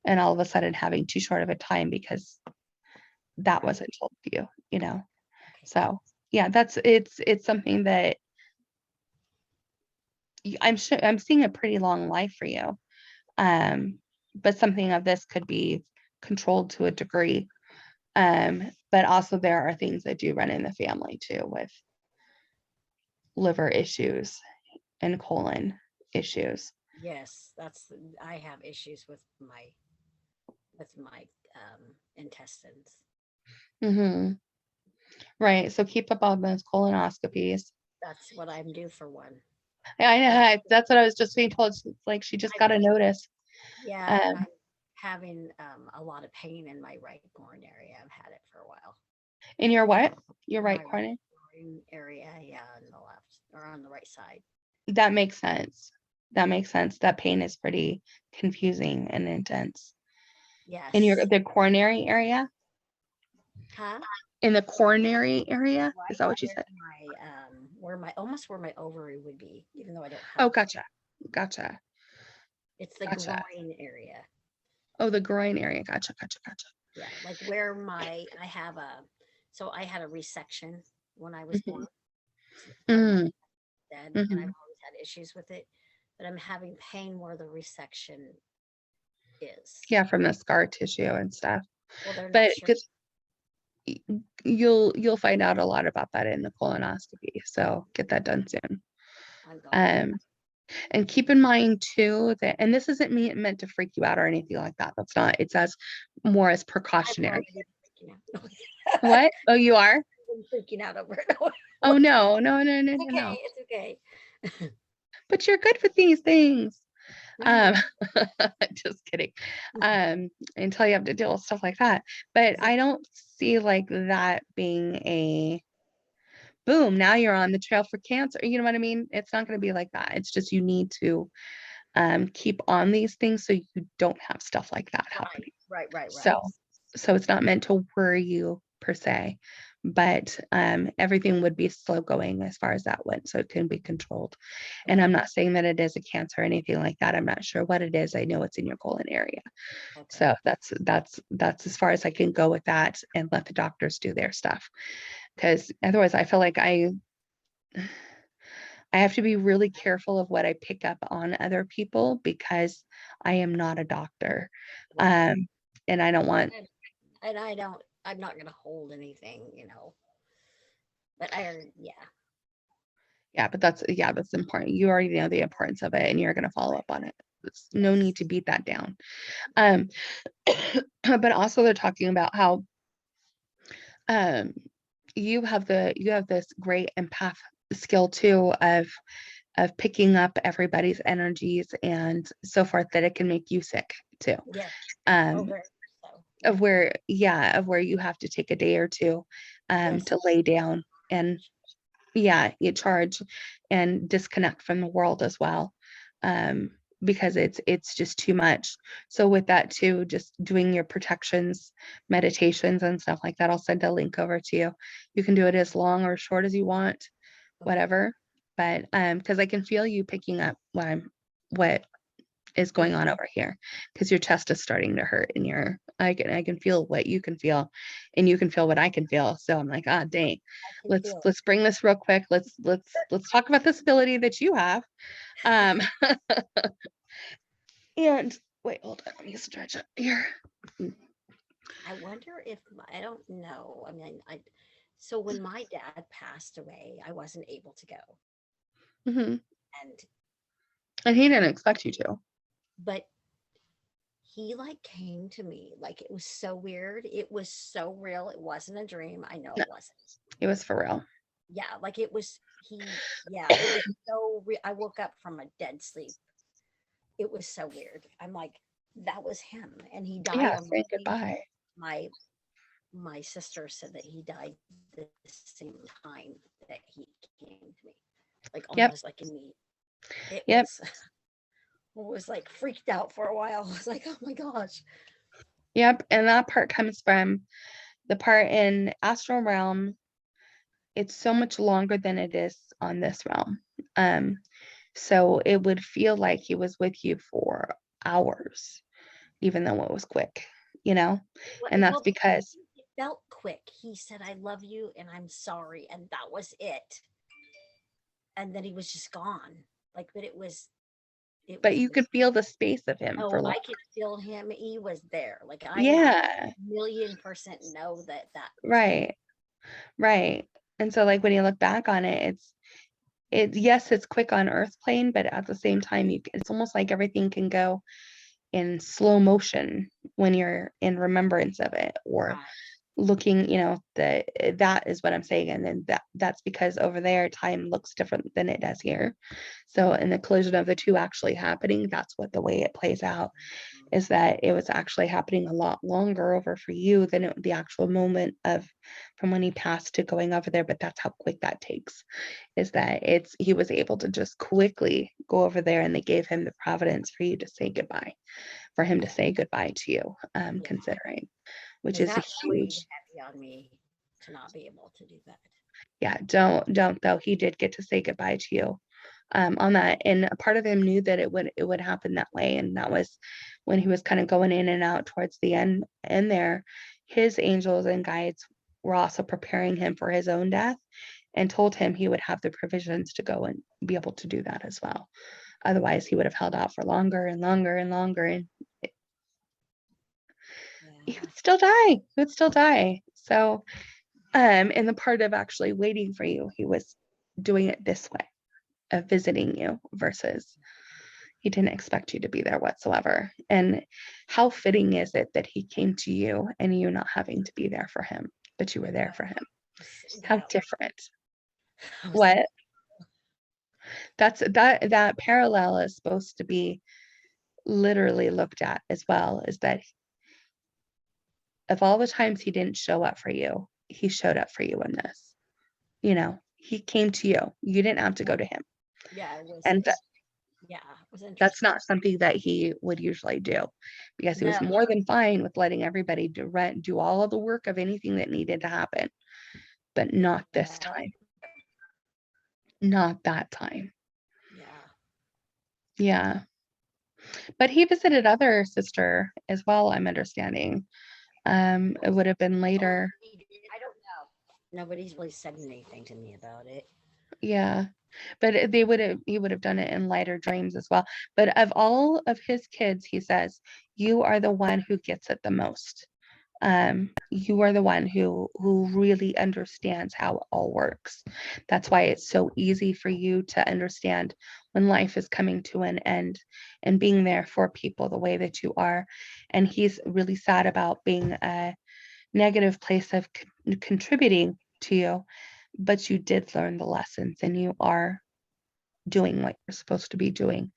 Speaker 1: and all of a sudden having too short of a time because that wasn't told to you,
Speaker 2: Okay.
Speaker 1: So yeah, it's something that I'm sure I'm seeing a pretty long life for you. But something of this could be controlled to a degree. But also there are things that do run in the family too, with liver issues and colon issues.
Speaker 2: Yes, I have issues with my intestines.
Speaker 1: Mm-hmm. Right. So keep up on those colonoscopies.
Speaker 2: That's what I'm due for one.
Speaker 1: I know. That's what I was just being told. It's like she just got a notice.
Speaker 2: Yeah, and I'm having a lot of pain in my right groin area. I've had it for a while.
Speaker 1: In your what? Your right
Speaker 2: My
Speaker 1: corner?
Speaker 2: groin area, yeah, on the left or on the right side.
Speaker 1: That makes sense. That makes sense. That pain is pretty confusing and intense.
Speaker 2: Yes.
Speaker 1: In the coronary area?
Speaker 2: Huh?
Speaker 1: In the coronary area?
Speaker 2: Right
Speaker 1: Is that what you said?
Speaker 2: my almost where my ovary would be, even though I don't
Speaker 1: Oh,
Speaker 2: have.
Speaker 1: gotcha.
Speaker 2: It's the
Speaker 1: Gotcha.
Speaker 2: groin area.
Speaker 1: Oh, the groin area. Gotcha.
Speaker 2: Yeah, like where I have so I had a resection when I was born. So part of my
Speaker 1: Mm,
Speaker 2: dead, and I've
Speaker 1: hmm
Speaker 2: always had issues with it, but I'm having pain where the resection is.
Speaker 1: Yeah, from the scar tissue and stuff.
Speaker 2: Well, they're not
Speaker 1: But
Speaker 2: sure.
Speaker 1: because you'll find out a lot about that in the colonoscopy. So get that done soon.
Speaker 2: I'm going to.
Speaker 1: Um, and keep in mind too that, and this isn't meant to freak you out or anything like that. That's not. It's as more as
Speaker 2: I'm
Speaker 1: precautionary.
Speaker 2: already freaking out.
Speaker 1: What? Oh, you are?
Speaker 2: I'm freaking out over it.
Speaker 1: Oh
Speaker 2: It's
Speaker 1: no.
Speaker 2: okay. It's okay.
Speaker 1: But you're good with these things.
Speaker 2: Mhm.
Speaker 1: Um, just kidding. Until you have to deal with stuff like that. But I
Speaker 2: Exactly.
Speaker 1: don't see like that being a boom, now you're on the trail for cancer. You know what I mean? It's not going to be like that. It's just you need to keep on these things so you don't have stuff like that happening.
Speaker 2: Right.
Speaker 1: So it's not meant to worry you per se, but everything would be slow going as far as that went, so it can be controlled. And I'm
Speaker 2: Okay.
Speaker 1: not saying that it is a cancer or anything like that. I'm not sure what it is. I know it's in your colon area.
Speaker 2: Okay.
Speaker 1: So that's as far as I can go with that and let the doctors do their stuff. Because otherwise I feel like I have to be really careful of what I pick up on other people because I am not a doctor.
Speaker 2: Right.
Speaker 1: And I don't want,
Speaker 2: And I don't. I'm not gonna hold anything. But yeah.
Speaker 1: yeah, that's important. You already know the importance of it and you're going to follow
Speaker 2: Right.
Speaker 1: up on it. There's no need
Speaker 2: Yes.
Speaker 1: to beat that down. Um, but also they're talking about how um, you have this great empath skill too of picking up everybody's energies and so forth that it can make you sick too.
Speaker 2: Yes. Oh,
Speaker 1: Um,
Speaker 2: very much so. Yeah.
Speaker 1: of where you have to take a day or two
Speaker 2: Yes.
Speaker 1: to lay down and you charge and disconnect from the world as well. Um, because it's just too much. So with that too, just doing your protections, meditations and stuff like that, I'll send a link over to you. You can do it as long or short as you want,
Speaker 2: Okay.
Speaker 1: whatever. But because I can feel you picking up what is going
Speaker 2: Mhm.
Speaker 1: on over here because your chest is starting to hurt and I can feel what you can feel and you can feel what I can feel. So I'm like, ah, dang,
Speaker 2: I can
Speaker 1: let's
Speaker 2: feel it.
Speaker 1: let's bring this real quick. Let's talk about this ability that you have. Um, and wait, hold on, let me stretch it here.
Speaker 2: I wonder if I don't know. I mean, so when my dad passed away, I wasn't able to go,
Speaker 1: Hmm.
Speaker 2: and
Speaker 1: And he didn't expect you to.
Speaker 2: but he like came to me like it was so weird. It was so real. It wasn't a dream. I know
Speaker 1: No,
Speaker 2: it wasn't.
Speaker 1: it was for real.
Speaker 2: Yeah, like it was. Yeah, it was so real. I woke up from a dead sleep. It was so weird. I'm like, that was him, and he died
Speaker 1: Yeah,
Speaker 2: on
Speaker 1: saying
Speaker 2: my
Speaker 1: goodbye.
Speaker 2: my my sister said that he died the same time that he came to me, like
Speaker 1: Yep,
Speaker 2: almost like in me. It
Speaker 1: yep,
Speaker 2: was like freaked out for a while. I was like, oh my gosh.
Speaker 1: yep. And that part comes from the part in astral realm. It's so much longer than it is on this realm. Um, so it would feel like he was with you for hours, even though it was quick, you know? And that's
Speaker 2: Well,
Speaker 1: because,
Speaker 2: it felt quick. He said, I love you and I'm sorry. And that was it. And then he was just gone. Like, but it
Speaker 1: but
Speaker 2: was
Speaker 1: you
Speaker 2: this.
Speaker 1: could feel the space of him for
Speaker 2: Oh,
Speaker 1: long.
Speaker 2: I could feel him. He was there. Like, I
Speaker 1: Yeah,
Speaker 2: 1,000,000% know that was him.
Speaker 1: right, right. And so like when you look back on it, yes, it's quick on Earth plane, but at the same time, it's almost like everything can go in slow motion when you're in remembrance of it or
Speaker 2: Right.
Speaker 1: looking, that is what I'm saying. And then that's because over there time looks different than it does here. So in the collision of the two actually happening, that's what the way it plays out is that it was actually happening a lot longer over for you than the actual moment of from when he passed to going over there. But that's how quick that takes, is that he was able to just quickly go over there and they gave him the providence for you to say goodbye, for him to
Speaker 2: Yeah.
Speaker 1: say goodbye to you,
Speaker 2: Yeah.
Speaker 1: considering, which
Speaker 2: Because
Speaker 1: is a
Speaker 2: that weighed
Speaker 1: huge.
Speaker 2: heavy on me to not be able to do that.
Speaker 1: Yeah, don't though. He did get to say goodbye to you on that, and a part of him knew that it would happen that way, and that was when he was kind of going in and out towards the end there. His angels and guides were also preparing him for his own death, and told him he would have the provisions to go and be able to do that as well. Otherwise, he would have held out for longer and longer and longer, and he
Speaker 2: Yeah.
Speaker 1: would still die. He would still die. So, and the part of actually waiting for you, he was doing it this way of visiting you versus he didn't expect you to be there whatsoever. And how fitting is it that he came to you and you not having to be there for him, but you were there for him? How
Speaker 2: That
Speaker 1: different.
Speaker 2: was
Speaker 1: What? That parallel is supposed to be literally looked at as well, is that of all the times he didn't show up for you, he showed up for you in this. He came to you. You didn't have to go to him.
Speaker 2: yeah, it was
Speaker 1: And
Speaker 2: yeah, it was
Speaker 1: that's
Speaker 2: interesting.
Speaker 1: not something that he would usually do, because he was
Speaker 2: No,
Speaker 1: more than fine with letting everybody do all of the work of anything that needed to happen, but not this
Speaker 2: yeah,
Speaker 1: time, not that time.
Speaker 2: yeah.
Speaker 1: Yeah. But he visited other sister as well, I'm understanding. It would have been
Speaker 2: Oh,
Speaker 1: later.
Speaker 2: I don't know. Nobody's really said anything to me about it.
Speaker 1: Yeah. But he would have done it in lighter dreams as well. But of all of his kids, he says, you are the one who gets it the most. You are the one who really understands how it all works. That's why it's so easy for you to understand when life is coming to an end and being there for people the way that you are. And he's really sad about being a negative place of contributing to you, but you did learn the lessons and you are doing what you're supposed to be doing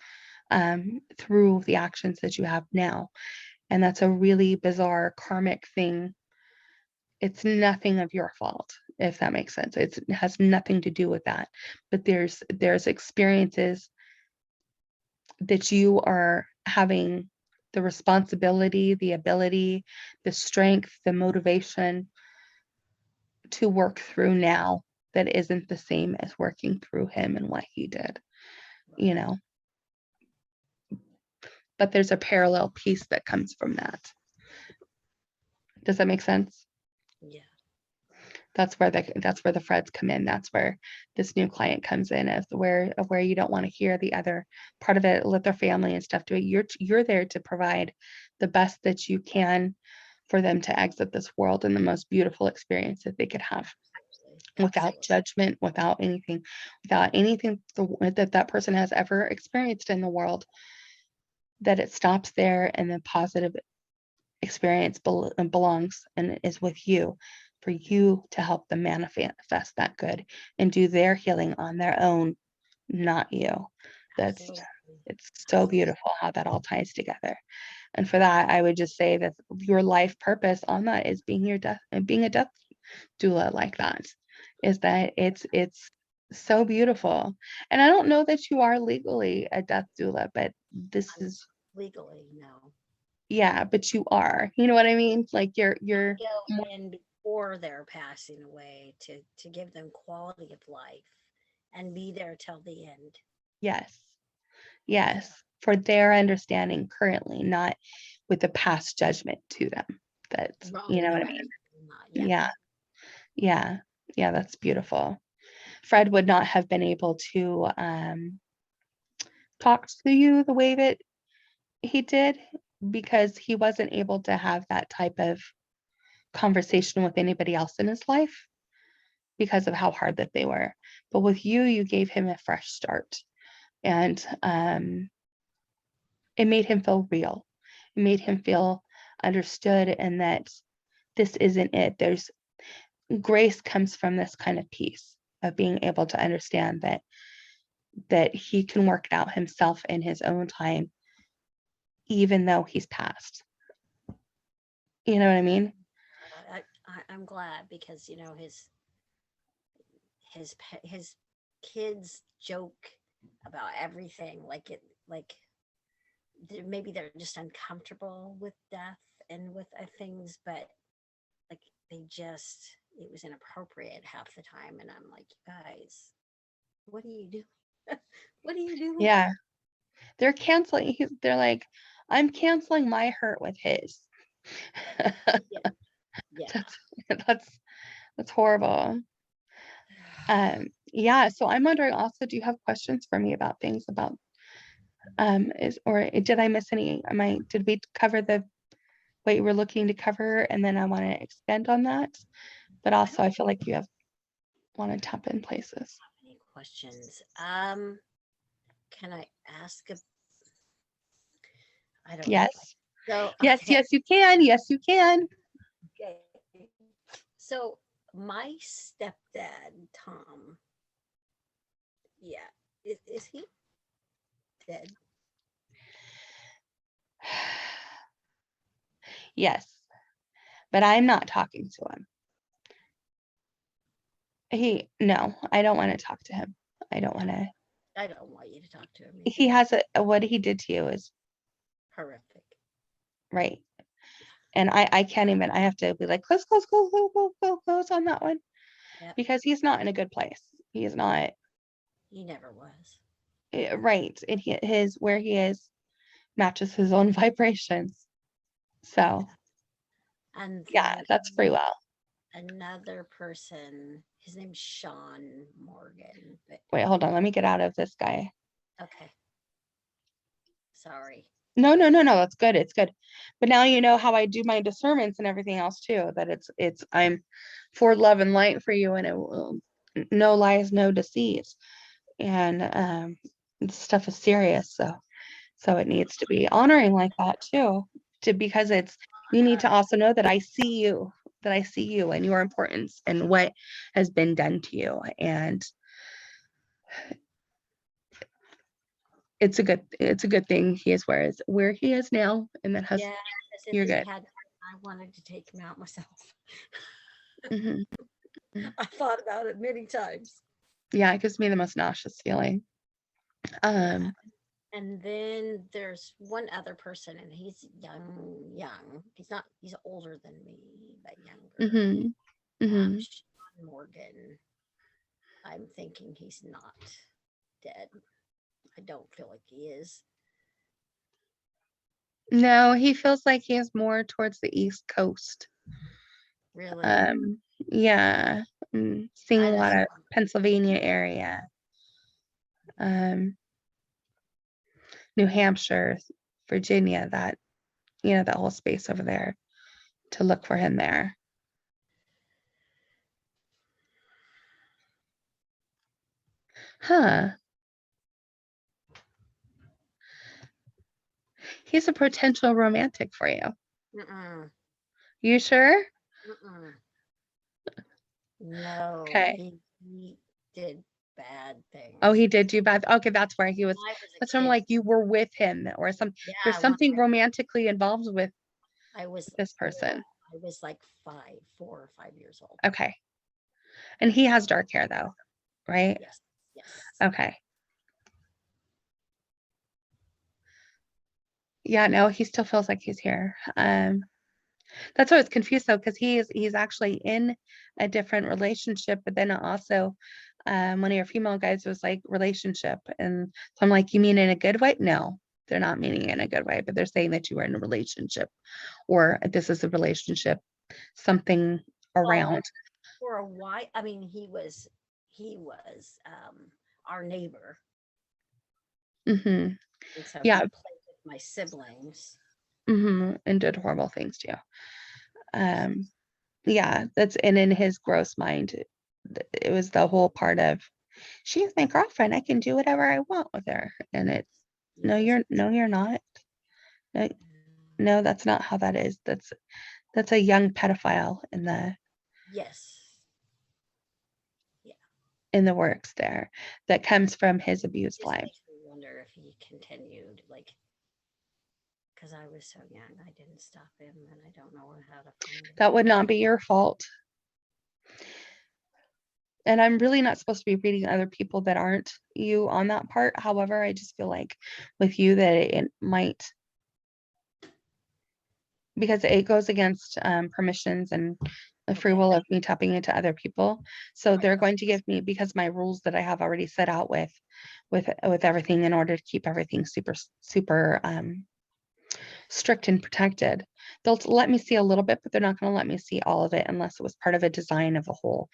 Speaker 1: through the actions that you have now. And that's a really bizarre karmic thing. It's nothing of your fault, if that makes sense. It has nothing to do with that. But there's experiences that you are having the responsibility, the ability, the strength, the motivation to work through now that isn't the same as working through him and what he did, you
Speaker 2: Right.
Speaker 1: know. But there's a parallel piece that comes from that. Does that make sense?
Speaker 2: Yeah.
Speaker 1: That's where the Freds come in. That's where this new client comes in, as where you don't want to hear the other part of it. Let their family and stuff do it. You're there to provide the best that you can for them to exit this world in the most beautiful experience that they could have,
Speaker 2: Absolutely.
Speaker 1: without
Speaker 2: Absolutely.
Speaker 1: judgment, without anything that person has ever experienced in the world. That it stops there, and the positive experience belongs and is with you, for you to help them manifest that good and do their healing on their own, not you. That's
Speaker 2: Absolutely.
Speaker 1: It's so
Speaker 2: Absolutely.
Speaker 1: beautiful how that all ties together. And for that, I would just say that your life purpose on that is being a death doula like that. Is that it's so beautiful. And I don't know that you are legally a death doula, but this
Speaker 2: I'm
Speaker 1: is,
Speaker 2: legally no.
Speaker 1: yeah, but you are. You know what I mean? Like
Speaker 2: I
Speaker 1: you're
Speaker 2: go
Speaker 1: more,
Speaker 2: in before they're passing away to give them quality of life and be there till the end.
Speaker 1: yes.
Speaker 2: Yeah.
Speaker 1: Yes. For their understanding currently, not with the past judgment to them. That,
Speaker 2: Oh
Speaker 1: you know
Speaker 2: no,
Speaker 1: what I mean?
Speaker 2: absolutely not. Yeah.
Speaker 1: Yeah. Yeah. Yeah, that's beautiful. Fred would not have been able to talk to you the way that he did, because he wasn't able to have that type of conversation with anybody else in his life because of how hard that they were. But with you, you gave him a fresh start. And it made him feel real. It made him feel understood, and that this isn't it. There's grace comes from this kind of peace of being able to understand that he can work it out himself in his own time, even though he's passed. You know what I mean?
Speaker 2: I'm glad because his kids joke about everything like maybe they're just uncomfortable with death and with things, but like they just it was inappropriate half the time. And I'm like, guys, what are you doing? What are you doing?
Speaker 1: Yeah. They're canceling. They're like, I'm canceling my hurt with his.
Speaker 2: Yeah. Yeah.
Speaker 1: That's horrible. Yeah, so I'm wondering also, do you have questions for me about things about did I miss any? Did we cover what you were looking to cover, and then I want to extend on that, but also I feel like you want to tap in places.
Speaker 2: Any questions? Can I ask I don't know.
Speaker 1: Yes.
Speaker 2: So
Speaker 1: Yes,
Speaker 2: okay.
Speaker 1: yes, you can. Yes, you can.
Speaker 2: Okay. So my stepdad, Tom, yeah, is he dead?
Speaker 1: Yes, but I'm not talking to him. No, I don't want to talk to him. I don't want to.
Speaker 2: I don't want you to talk to him
Speaker 1: He
Speaker 2: either.
Speaker 1: has what he did to you is
Speaker 2: Horrific.
Speaker 1: right. And I can't even, I have to be like, close on that one.
Speaker 2: Yep.
Speaker 1: Because he's not in a good place. He is not.
Speaker 2: He never was.
Speaker 1: Right. And where he is matches his own vibrations. So
Speaker 2: And
Speaker 1: yeah,
Speaker 2: then
Speaker 1: that's free will.
Speaker 2: another person, his name's Sean Morgan. But
Speaker 1: Wait, hold on. Let me get out of this guy.
Speaker 2: okay. Sorry.
Speaker 1: No. That's good. It's good. But now you know how I do my discernments and everything else too, that I'm for love and light for you, and it will no lies, no deceits. And this stuff is serious. So it needs to be honoring like that too, because you need to also know that I see you, and your importance and what has been done to you. And it's a good thing he is where he is now, and that has,
Speaker 2: Yeah, because if
Speaker 1: you're
Speaker 2: he
Speaker 1: good.
Speaker 2: had, I wanted to take him out myself.
Speaker 1: Hmm.
Speaker 2: I thought about it many times.
Speaker 1: Yeah, it gives me the most nauseous feeling.
Speaker 2: Yeah. And then there's one other person, and he's young. He's older than me, but younger.
Speaker 1: Hmm. Hmm.
Speaker 2: Sean Morgan. I'm thinking he's not dead. I don't feel like he is.
Speaker 1: No, he feels like he is more towards the East Coast.
Speaker 2: Really?
Speaker 1: Yeah, seeing
Speaker 2: I
Speaker 1: a lot
Speaker 2: just,
Speaker 1: of Pennsylvania area, New Hampshire, Virginia, that whole space over there, to look for him there. Huh. He's a potential romantic for you.
Speaker 2: mm-mm,
Speaker 1: You sure?
Speaker 2: mm-mm. No,
Speaker 1: Okay.
Speaker 2: he did bad
Speaker 1: Oh,
Speaker 2: things.
Speaker 1: he did do bad. Okay, that's where he was.
Speaker 2: When I was
Speaker 1: That's
Speaker 2: a
Speaker 1: from
Speaker 2: kid.
Speaker 1: like you were with him, or there's
Speaker 2: Yeah, when
Speaker 1: something romantically involved with
Speaker 2: I was
Speaker 1: this
Speaker 2: little,
Speaker 1: person.
Speaker 2: I was like 4 or 5 years old.
Speaker 1: Okay. And he has dark hair though, right?
Speaker 2: Yes, yes.
Speaker 1: Okay. Yeah, no, he still feels like he's here. That's why I was confused though, because he's actually in a different relationship, but then also one of your female guys was like relationship. And so I'm like, you mean in a good way? No, they're not meaning in a good way, but they're saying that you were in a relationship, or this is a relationship, something
Speaker 2: Well,
Speaker 1: around.
Speaker 2: for a while, I mean, he was our neighbor,
Speaker 1: Hmm.
Speaker 2: and so
Speaker 1: Yeah.
Speaker 2: he played with my siblings.
Speaker 1: And did horrible things to you. Yeah, and in his gross mind, it was the whole part of, she's my girlfriend, I can do whatever I want with her. And it's, no,
Speaker 2: Yes.
Speaker 1: you're not. No, no, that's not how that is. That's a young pedophile
Speaker 2: Yes. Yeah.
Speaker 1: in the works there, that comes from his abused
Speaker 2: Just
Speaker 1: life.
Speaker 2: makes me wonder if he continued, like, because I was so young, I didn't stop him, and I don't know how to find him.
Speaker 1: That would not be your fault. And I'm really not supposed to be reading other people that aren't you on that part. However, I just feel like with you that it might, because it goes against permissions and the free
Speaker 2: Okay.
Speaker 1: will of me tapping into other people. So
Speaker 2: Right.
Speaker 1: they're going to give me, because my rules that I have already set out with everything in order to keep everything super strict and protected. They'll let me see a little bit, but they're not going to let me see all of it unless it was part of a design of a whole.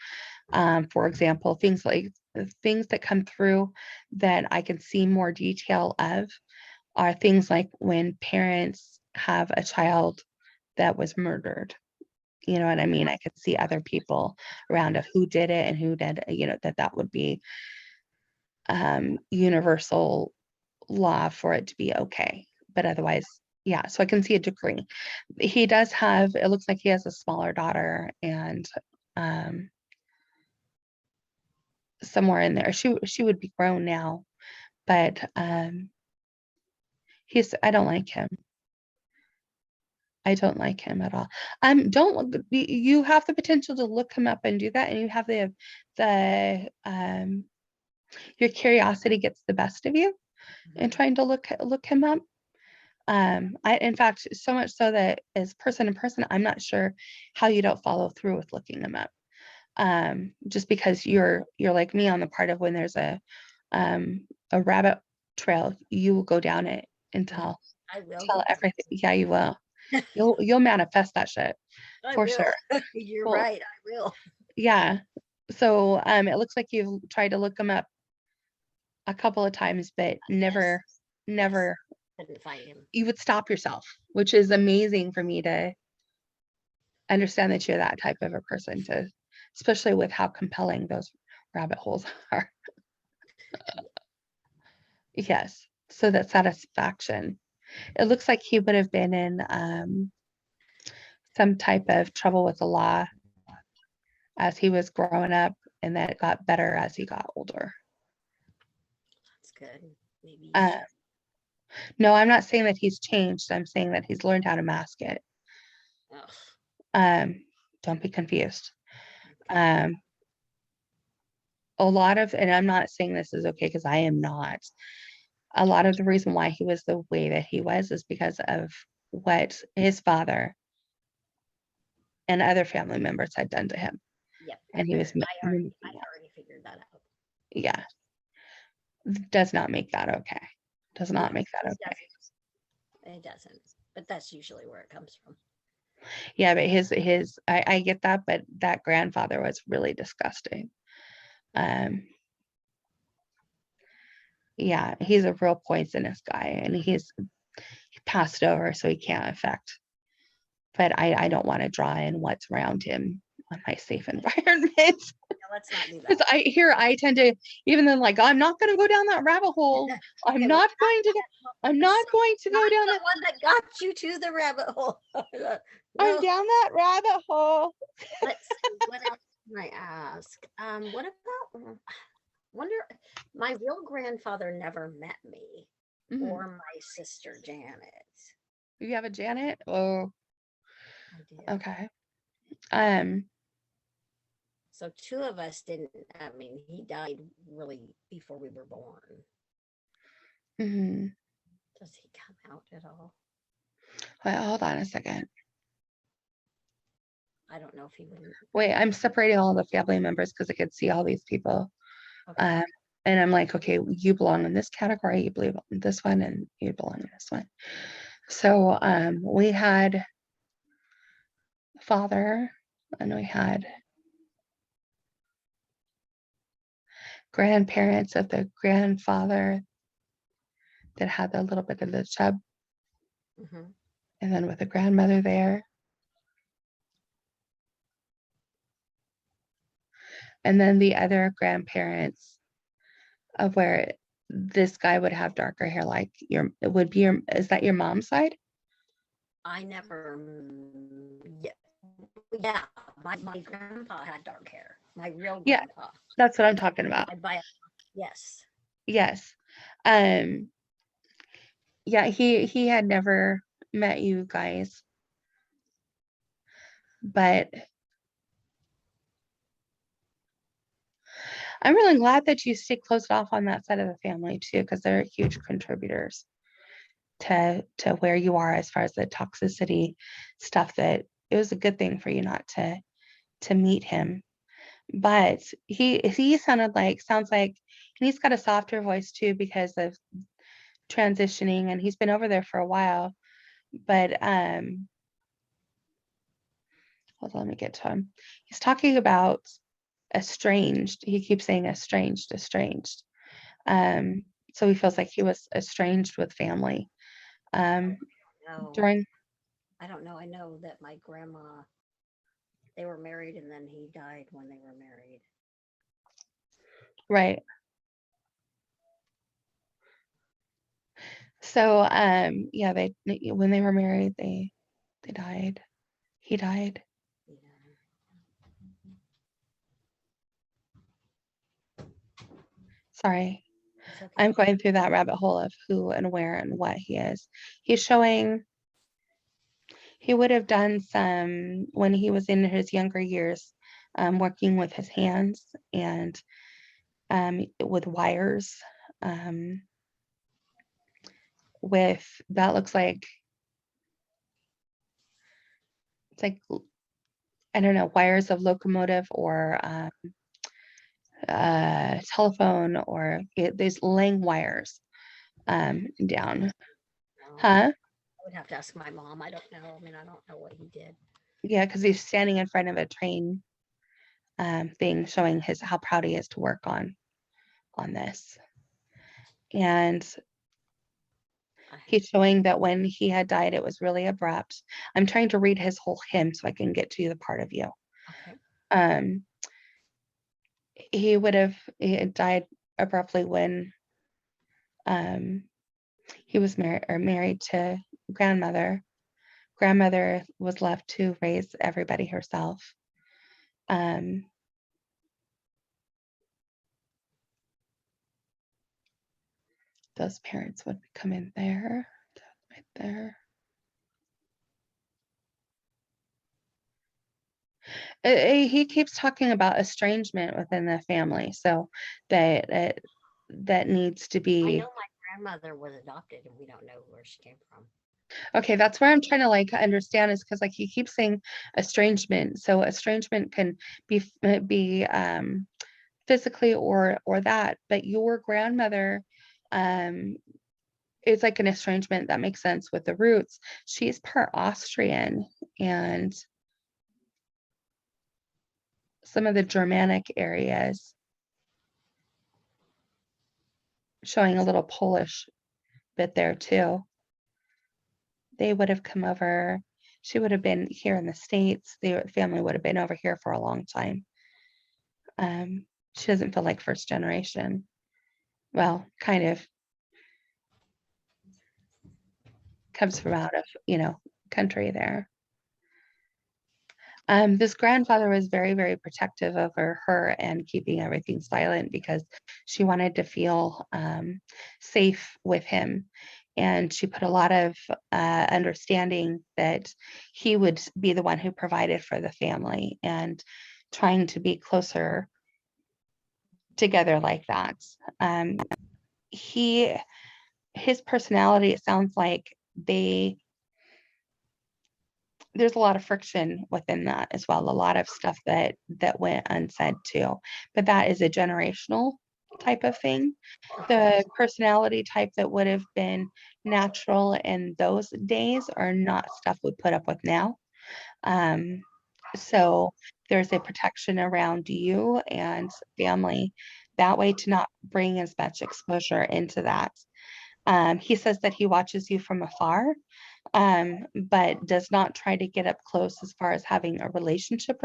Speaker 1: For example, things that come through that I can see more detail of are things like when parents have a child that was murdered. You know what I mean? I could see other people around of who did it and who did, that would be universal law for it to be okay. But otherwise, yeah, so I can see a decree. He does have, it looks like he has a smaller daughter, and somewhere in there, she would be grown now, but I don't like him. I don't like him at all. Don't look, you have the potential to look him up and do that, and you have the your curiosity gets the best of you in trying to look him up. In fact, so much so that as person to person, I'm not sure how you don't follow through with looking him up. Just because you're like me on the part of when there's a rabbit trail, you will go down it and tell
Speaker 2: I will.
Speaker 1: everything. Yeah, you will. You'll manifest that shit for sure.
Speaker 2: You're
Speaker 1: Well,
Speaker 2: right. I will.
Speaker 1: yeah. So it looks like you've tried to look him up a couple of times, but never
Speaker 2: Couldn't find him.
Speaker 1: you would stop yourself, which is amazing for me to understand that you're that type of a person, especially with how compelling those rabbit holes are. Yes. So that satisfaction. It looks like he would have been in some type of trouble with the law as he was growing up, and that it got better as he got older.
Speaker 2: That's good. Maybe.
Speaker 1: No, I'm not saying that he's changed. I'm saying that he's learned how to mask it. Don't be confused. A lot of, and I'm not saying this is okay because I am not. A lot of the reason why he was the way that he was is because of what his father and other family members had done to him.
Speaker 2: Yep.
Speaker 1: And he was,
Speaker 2: I already figured that out.
Speaker 1: yeah, does not make that okay. Does not make that okay.
Speaker 2: It doesn't. But that's usually where it comes from.
Speaker 1: Yeah, but I get that, but that grandfather was really disgusting. Yeah, he's a real poisonous guy, and he passed over, so he can't affect. But I don't want to draw in what's around him on my safe environment.
Speaker 2: Let's not do that.
Speaker 1: Because I tend to, even then, like, I'm not going to go down that rabbit hole. I'm not going to go down that
Speaker 2: one that got you to the rabbit hole.
Speaker 1: I'm down that rabbit hole.
Speaker 2: Let's see, what else can I ask? What about, wonder, my real grandfather never met me or my sister Janet.
Speaker 1: You have a Janet? Oh,
Speaker 2: I did.
Speaker 1: okay.
Speaker 2: So two of us didn't, I mean, he died really before we were born. Does he come out at all?
Speaker 1: Wait, hold on a second.
Speaker 2: I don't know if he would.
Speaker 1: Wait, I'm separating all the family members because I could see all these people. Okay. And I'm like, okay, you belong in this category, you belong in this one, and you belong in this one. So we had father, and we had grandparents of the grandfather that had a little bit of the chub, and then with a grandmother there. And then the other grandparents of where this guy would have darker hair, like is that your mom's side?
Speaker 2: I never, yeah, my grandpa had dark hair. My real grandpa.
Speaker 1: Yeah, that's what I'm talking about.
Speaker 2: Yes.
Speaker 1: Yes. Yeah, he had never met you guys, but I'm really glad that you stay closed off on that side of the family too, because they're huge contributors to where you are as far as the toxicity stuff. That it was a good thing for you not to to meet him. But he sounds like, and he's got a softer voice too because of transitioning, and he's been over there for a while. But hold on, let me get to him. He's talking about estranged. He keeps saying estranged, estranged. So he feels like he was estranged with family.
Speaker 2: No,
Speaker 1: During
Speaker 2: I don't know. I know that my grandma, they were married and then he died when they were married.
Speaker 1: right. So yeah, they when they were married, they died. He died.
Speaker 2: Yeah.
Speaker 1: Sorry.
Speaker 2: It's okay.
Speaker 1: I'm going through that rabbit hole of who and where and what he is. He's showing he would have done some when he was in his younger years, working with his hands and with wires. Um, with that looks like it's like I don't know, wires of locomotive or telephone, or there's laying wires down.
Speaker 2: No,
Speaker 1: Huh?
Speaker 2: I would have to ask my mom. I don't know. I mean, I don't know what he did.
Speaker 1: Yeah, because he's standing in front of a train thing showing his how proud he is to work on this. And
Speaker 2: I,
Speaker 1: he's showing that when he had died, it was really abrupt. I'm trying to read his whole hymn so I can get to the part of you.
Speaker 2: okay.
Speaker 1: Um, he had died abruptly when um, he was married to grandmother. Grandmother was left to raise everybody herself. Um, those parents would come in there, right there. He keeps talking about estrangement within the family, so that needs to
Speaker 2: I know
Speaker 1: be
Speaker 2: my grandmother was adopted and we don't know where she came from.
Speaker 1: okay. That's where I'm trying to like understand is because like he keeps saying estrangement, so estrangement can be physically or that, but your grandmother um is like an estrangement that makes sense with the roots. She's part Austrian and some of the Germanic areas, showing a little Polish bit there too. They would have come over. She would have been here in the States. The family would have been over here for a long time. She doesn't feel like first generation. Well, kind of comes from out of, country there. This grandfather was very, very protective over her and keeping everything silent because she wanted to feel safe with him. And she put a lot of understanding that he would be the one who provided for the family and trying to be closer together like that. He, his personality, it sounds like there's a lot of friction within that as well, a lot of stuff that went unsaid too, but that is a generational type of thing. The personality type that would have been natural in those days are not stuff we put up with now. um, so there's a protection around you and family that way to not bring as much exposure into that. He says that he watches you from afar, but does not try to get up close as far as having a relationship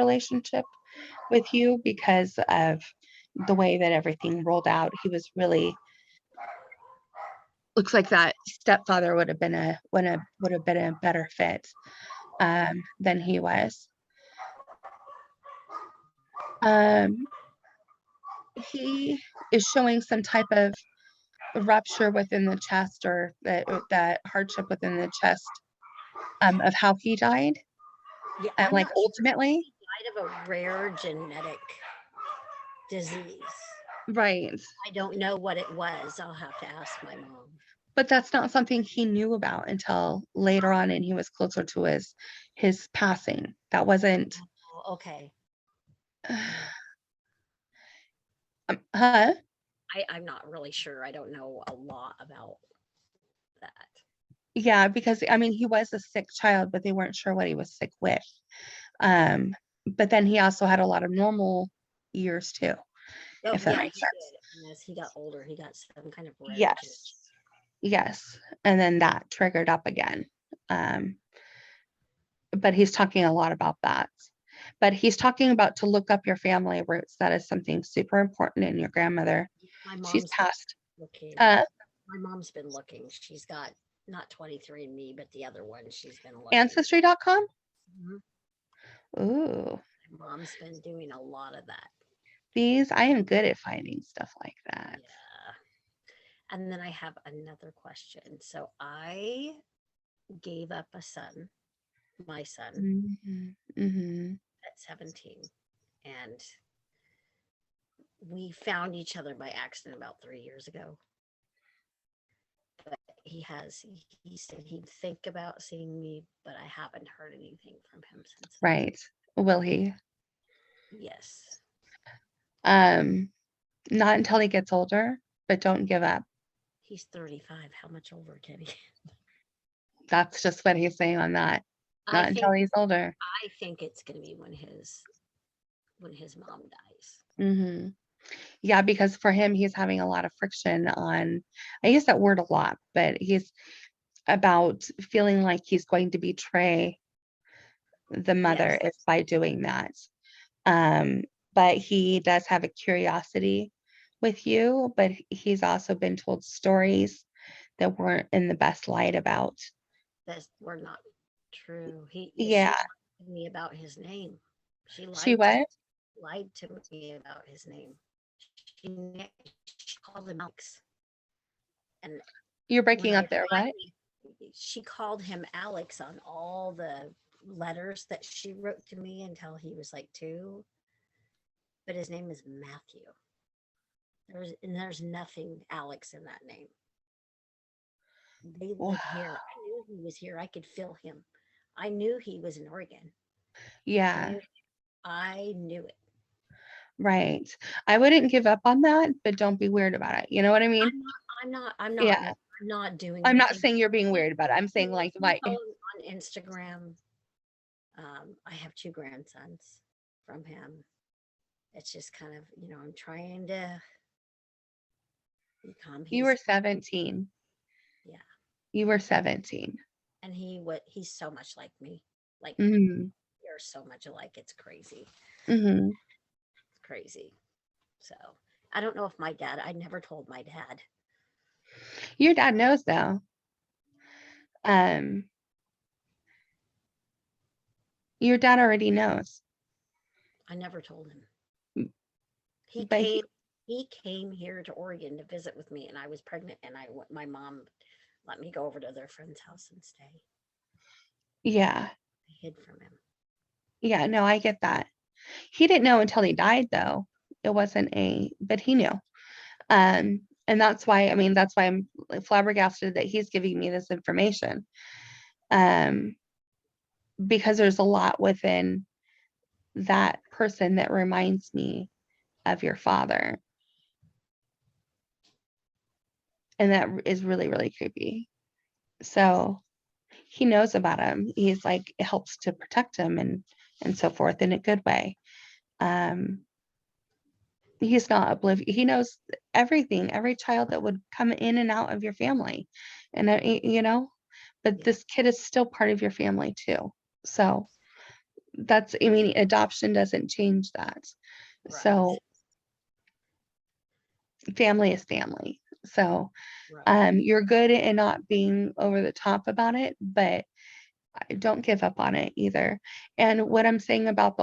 Speaker 1: with you because of the way that everything rolled out. He was really looks like that stepfather would have been a better fit than he was. Um, he is showing some type of rupture within the chest or that hardship within the chest of how he died.
Speaker 2: Yeah,
Speaker 1: And
Speaker 2: I'm
Speaker 1: like
Speaker 2: not sure.
Speaker 1: ultimately,
Speaker 2: He died of a rare genetic disease.
Speaker 1: right.
Speaker 2: I don't know what it was. I'll have to ask my mom.
Speaker 1: But that's not something he knew about until later on and he was closer to his passing. That wasn't
Speaker 2: Oh, okay.
Speaker 1: Huh?
Speaker 2: I'm not really sure. I don't know a lot about that.
Speaker 1: Yeah, because I mean, he was a sick child, but they weren't sure what he was sick with. Um, but then he also had a lot of normal years too,
Speaker 2: Oh,
Speaker 1: if that
Speaker 2: yeah,
Speaker 1: makes
Speaker 2: he
Speaker 1: sense.
Speaker 2: did. And as he got older, he got some kind of rare disease.
Speaker 1: Yes. Yes. And then that triggered up again. Um, but he's talking a lot about that. But he's talking about to look up your family roots. That is something super important in your grandmother.
Speaker 2: My
Speaker 1: She's
Speaker 2: mom's
Speaker 1: passed.
Speaker 2: looking.
Speaker 1: Uh,
Speaker 2: My mom's been looking. She's got not 23andMe, but the other one she's been looking.
Speaker 1: Ancestry.com.
Speaker 2: Mhm.
Speaker 1: Ooh,
Speaker 2: My mom's been doing a lot of that.
Speaker 1: I am good at finding stuff like that.
Speaker 2: Yeah. And then I have another question. So I gave up a son, my son,
Speaker 1: Mm-hmm.
Speaker 2: at 17. And we found each other by accident about 3 years ago. But he said he'd think about seeing me, but I haven't heard anything from him since then.
Speaker 1: Right. Will he?
Speaker 2: Yes.
Speaker 1: Not until he gets older, but don't give up.
Speaker 2: He's 35. How much older can he?
Speaker 1: That's just what he's saying on that.
Speaker 2: I
Speaker 1: Not until
Speaker 2: think
Speaker 1: he's older.
Speaker 2: I think it's going to be when his mom dies.
Speaker 1: Mm-hmm. Yeah, because for him, he's having a lot of friction on, I use that word a lot, but he's about feeling like he's going to betray the mother
Speaker 2: Yes.
Speaker 1: if by doing that. Um, but he does have a curiosity with you, but he's also been told stories that weren't in the best light about.
Speaker 2: That were not true. She
Speaker 1: Yeah,
Speaker 2: lied to me about his name. She
Speaker 1: she
Speaker 2: lied to
Speaker 1: was.
Speaker 2: lied to me about his name. She, she called him Alex, and
Speaker 1: You're
Speaker 2: when
Speaker 1: breaking
Speaker 2: I
Speaker 1: up there. What?
Speaker 2: finally, she called him Alex on all the letters that she wrote to me until he was like 2. But his name is Matthew. There's nothing Alex in that name. They
Speaker 1: Wow.
Speaker 2: live here. I knew he was here. I could feel him. I knew he was in Oregon. I
Speaker 1: Yeah,
Speaker 2: knew I knew it.
Speaker 1: right. I wouldn't give up on that, but don't be weird about it. You know what I mean? Yeah.
Speaker 2: I'm not doing
Speaker 1: I'm not
Speaker 2: anything.
Speaker 1: saying you're being weird about it. I'm saying like
Speaker 2: You
Speaker 1: my
Speaker 2: follow him on Instagram. I have 2 grandsons from him. It's just kind of, I'm trying to become
Speaker 1: you were
Speaker 2: his,
Speaker 1: 17.
Speaker 2: yeah.
Speaker 1: You were 17.
Speaker 2: And he's so much like me. Like,
Speaker 1: Mm-hmm.
Speaker 2: you're so much alike. It's crazy.
Speaker 1: Mm-hmm.
Speaker 2: It's crazy. So I never told my dad.
Speaker 1: Your dad knows though. Um, your dad already knows.
Speaker 2: I never told him. He
Speaker 1: But
Speaker 2: came he came here to Oregon to visit with me, and I was pregnant, and my mom let me go over to their friend's house and stay.
Speaker 1: yeah.
Speaker 2: I hid from him.
Speaker 1: Yeah, no, I get that. He didn't know until he died though. But he knew. And that's why, I mean, that's why I'm flabbergasted that he's giving me this information. Um, because there's a lot within that person that reminds me of your father. And that is really, really creepy. So he knows about him. He's like, it helps to protect him and so forth in a good way. Um, he's not oblivious. He knows everything, every child that would come in and out of your family. And, but
Speaker 2: Yeah.
Speaker 1: this kid is still part of your family too. So I mean, adoption doesn't change that.
Speaker 2: Right.
Speaker 1: So family is family. So
Speaker 2: Right.
Speaker 1: you're good in not being over the top about it, but don't give up on it either. And what I'm saying about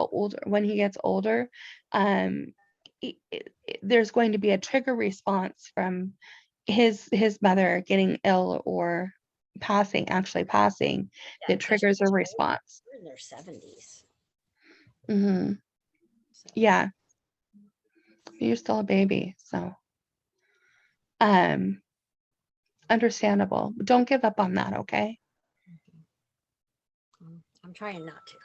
Speaker 1: when he gets older, um, there's going to be a trigger response from his mother getting ill or actually passing,
Speaker 2: Yeah,
Speaker 1: that
Speaker 2: because
Speaker 1: triggers a response.
Speaker 2: we're in their 70s.
Speaker 1: Hmm.
Speaker 2: So
Speaker 1: Yeah, you're still a baby, so um, understandable. Don't give up on that, okay?
Speaker 2: I'm trying not to.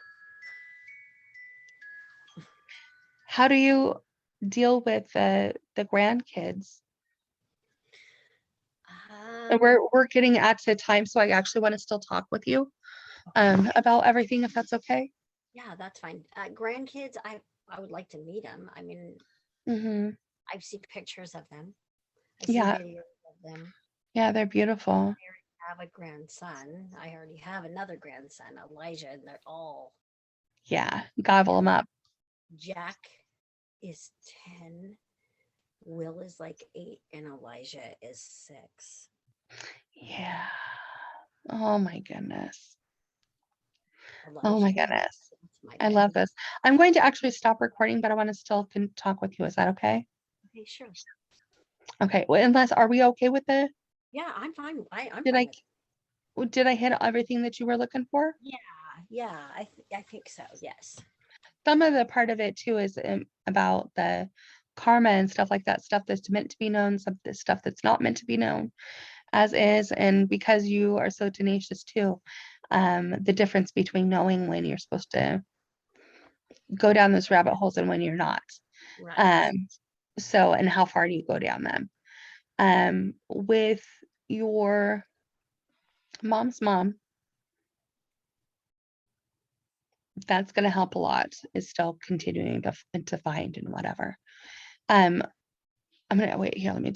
Speaker 1: How do you deal with the grandkids? And
Speaker 2: Um,
Speaker 1: we're getting at the time, so I actually want to still talk with you
Speaker 2: okay.
Speaker 1: about everything, if that's okay.
Speaker 2: Yeah, that's fine. Grandkids, I would like to meet them. I mean,
Speaker 1: Hmm.
Speaker 2: I've seen pictures of them. I see
Speaker 1: Yeah,
Speaker 2: videos of them.
Speaker 1: yeah, they're beautiful.
Speaker 2: I have a grandson. I already have another grandson, Elijah, and they're all
Speaker 1: Yeah, gobble them up.
Speaker 2: Jack is 10, Will is like 8, and Elijah is 6.
Speaker 1: Yeah. Oh my goodness. Oh my
Speaker 2: Elijah,
Speaker 1: goodness.
Speaker 2: that's my
Speaker 1: I love
Speaker 2: baby.
Speaker 1: this. I'm going to actually stop recording, but I want to still can talk with you. Is that okay?
Speaker 2: Okay, sure.
Speaker 1: Okay. Well, unless are we okay with it?
Speaker 2: Yeah, I'm fine. I'm
Speaker 1: Did
Speaker 2: fine
Speaker 1: I
Speaker 2: with it.
Speaker 1: did I hit everything that you were looking for?
Speaker 2: Yeah, yeah, I think so. Yes.
Speaker 1: Some of the part of it too is about the karma and stuff like that, stuff that's meant to be known, some of the stuff that's not meant to be known as is. And because you are so tenacious too, the difference between knowing when you're supposed to go down those rabbit holes and when you're not.
Speaker 2: Right.
Speaker 1: Um, so, and how far do you go down them? With your mom's mom, that's going to help a lot, is still continuing to find and whatever. Um, I'm gonna wait here. Let me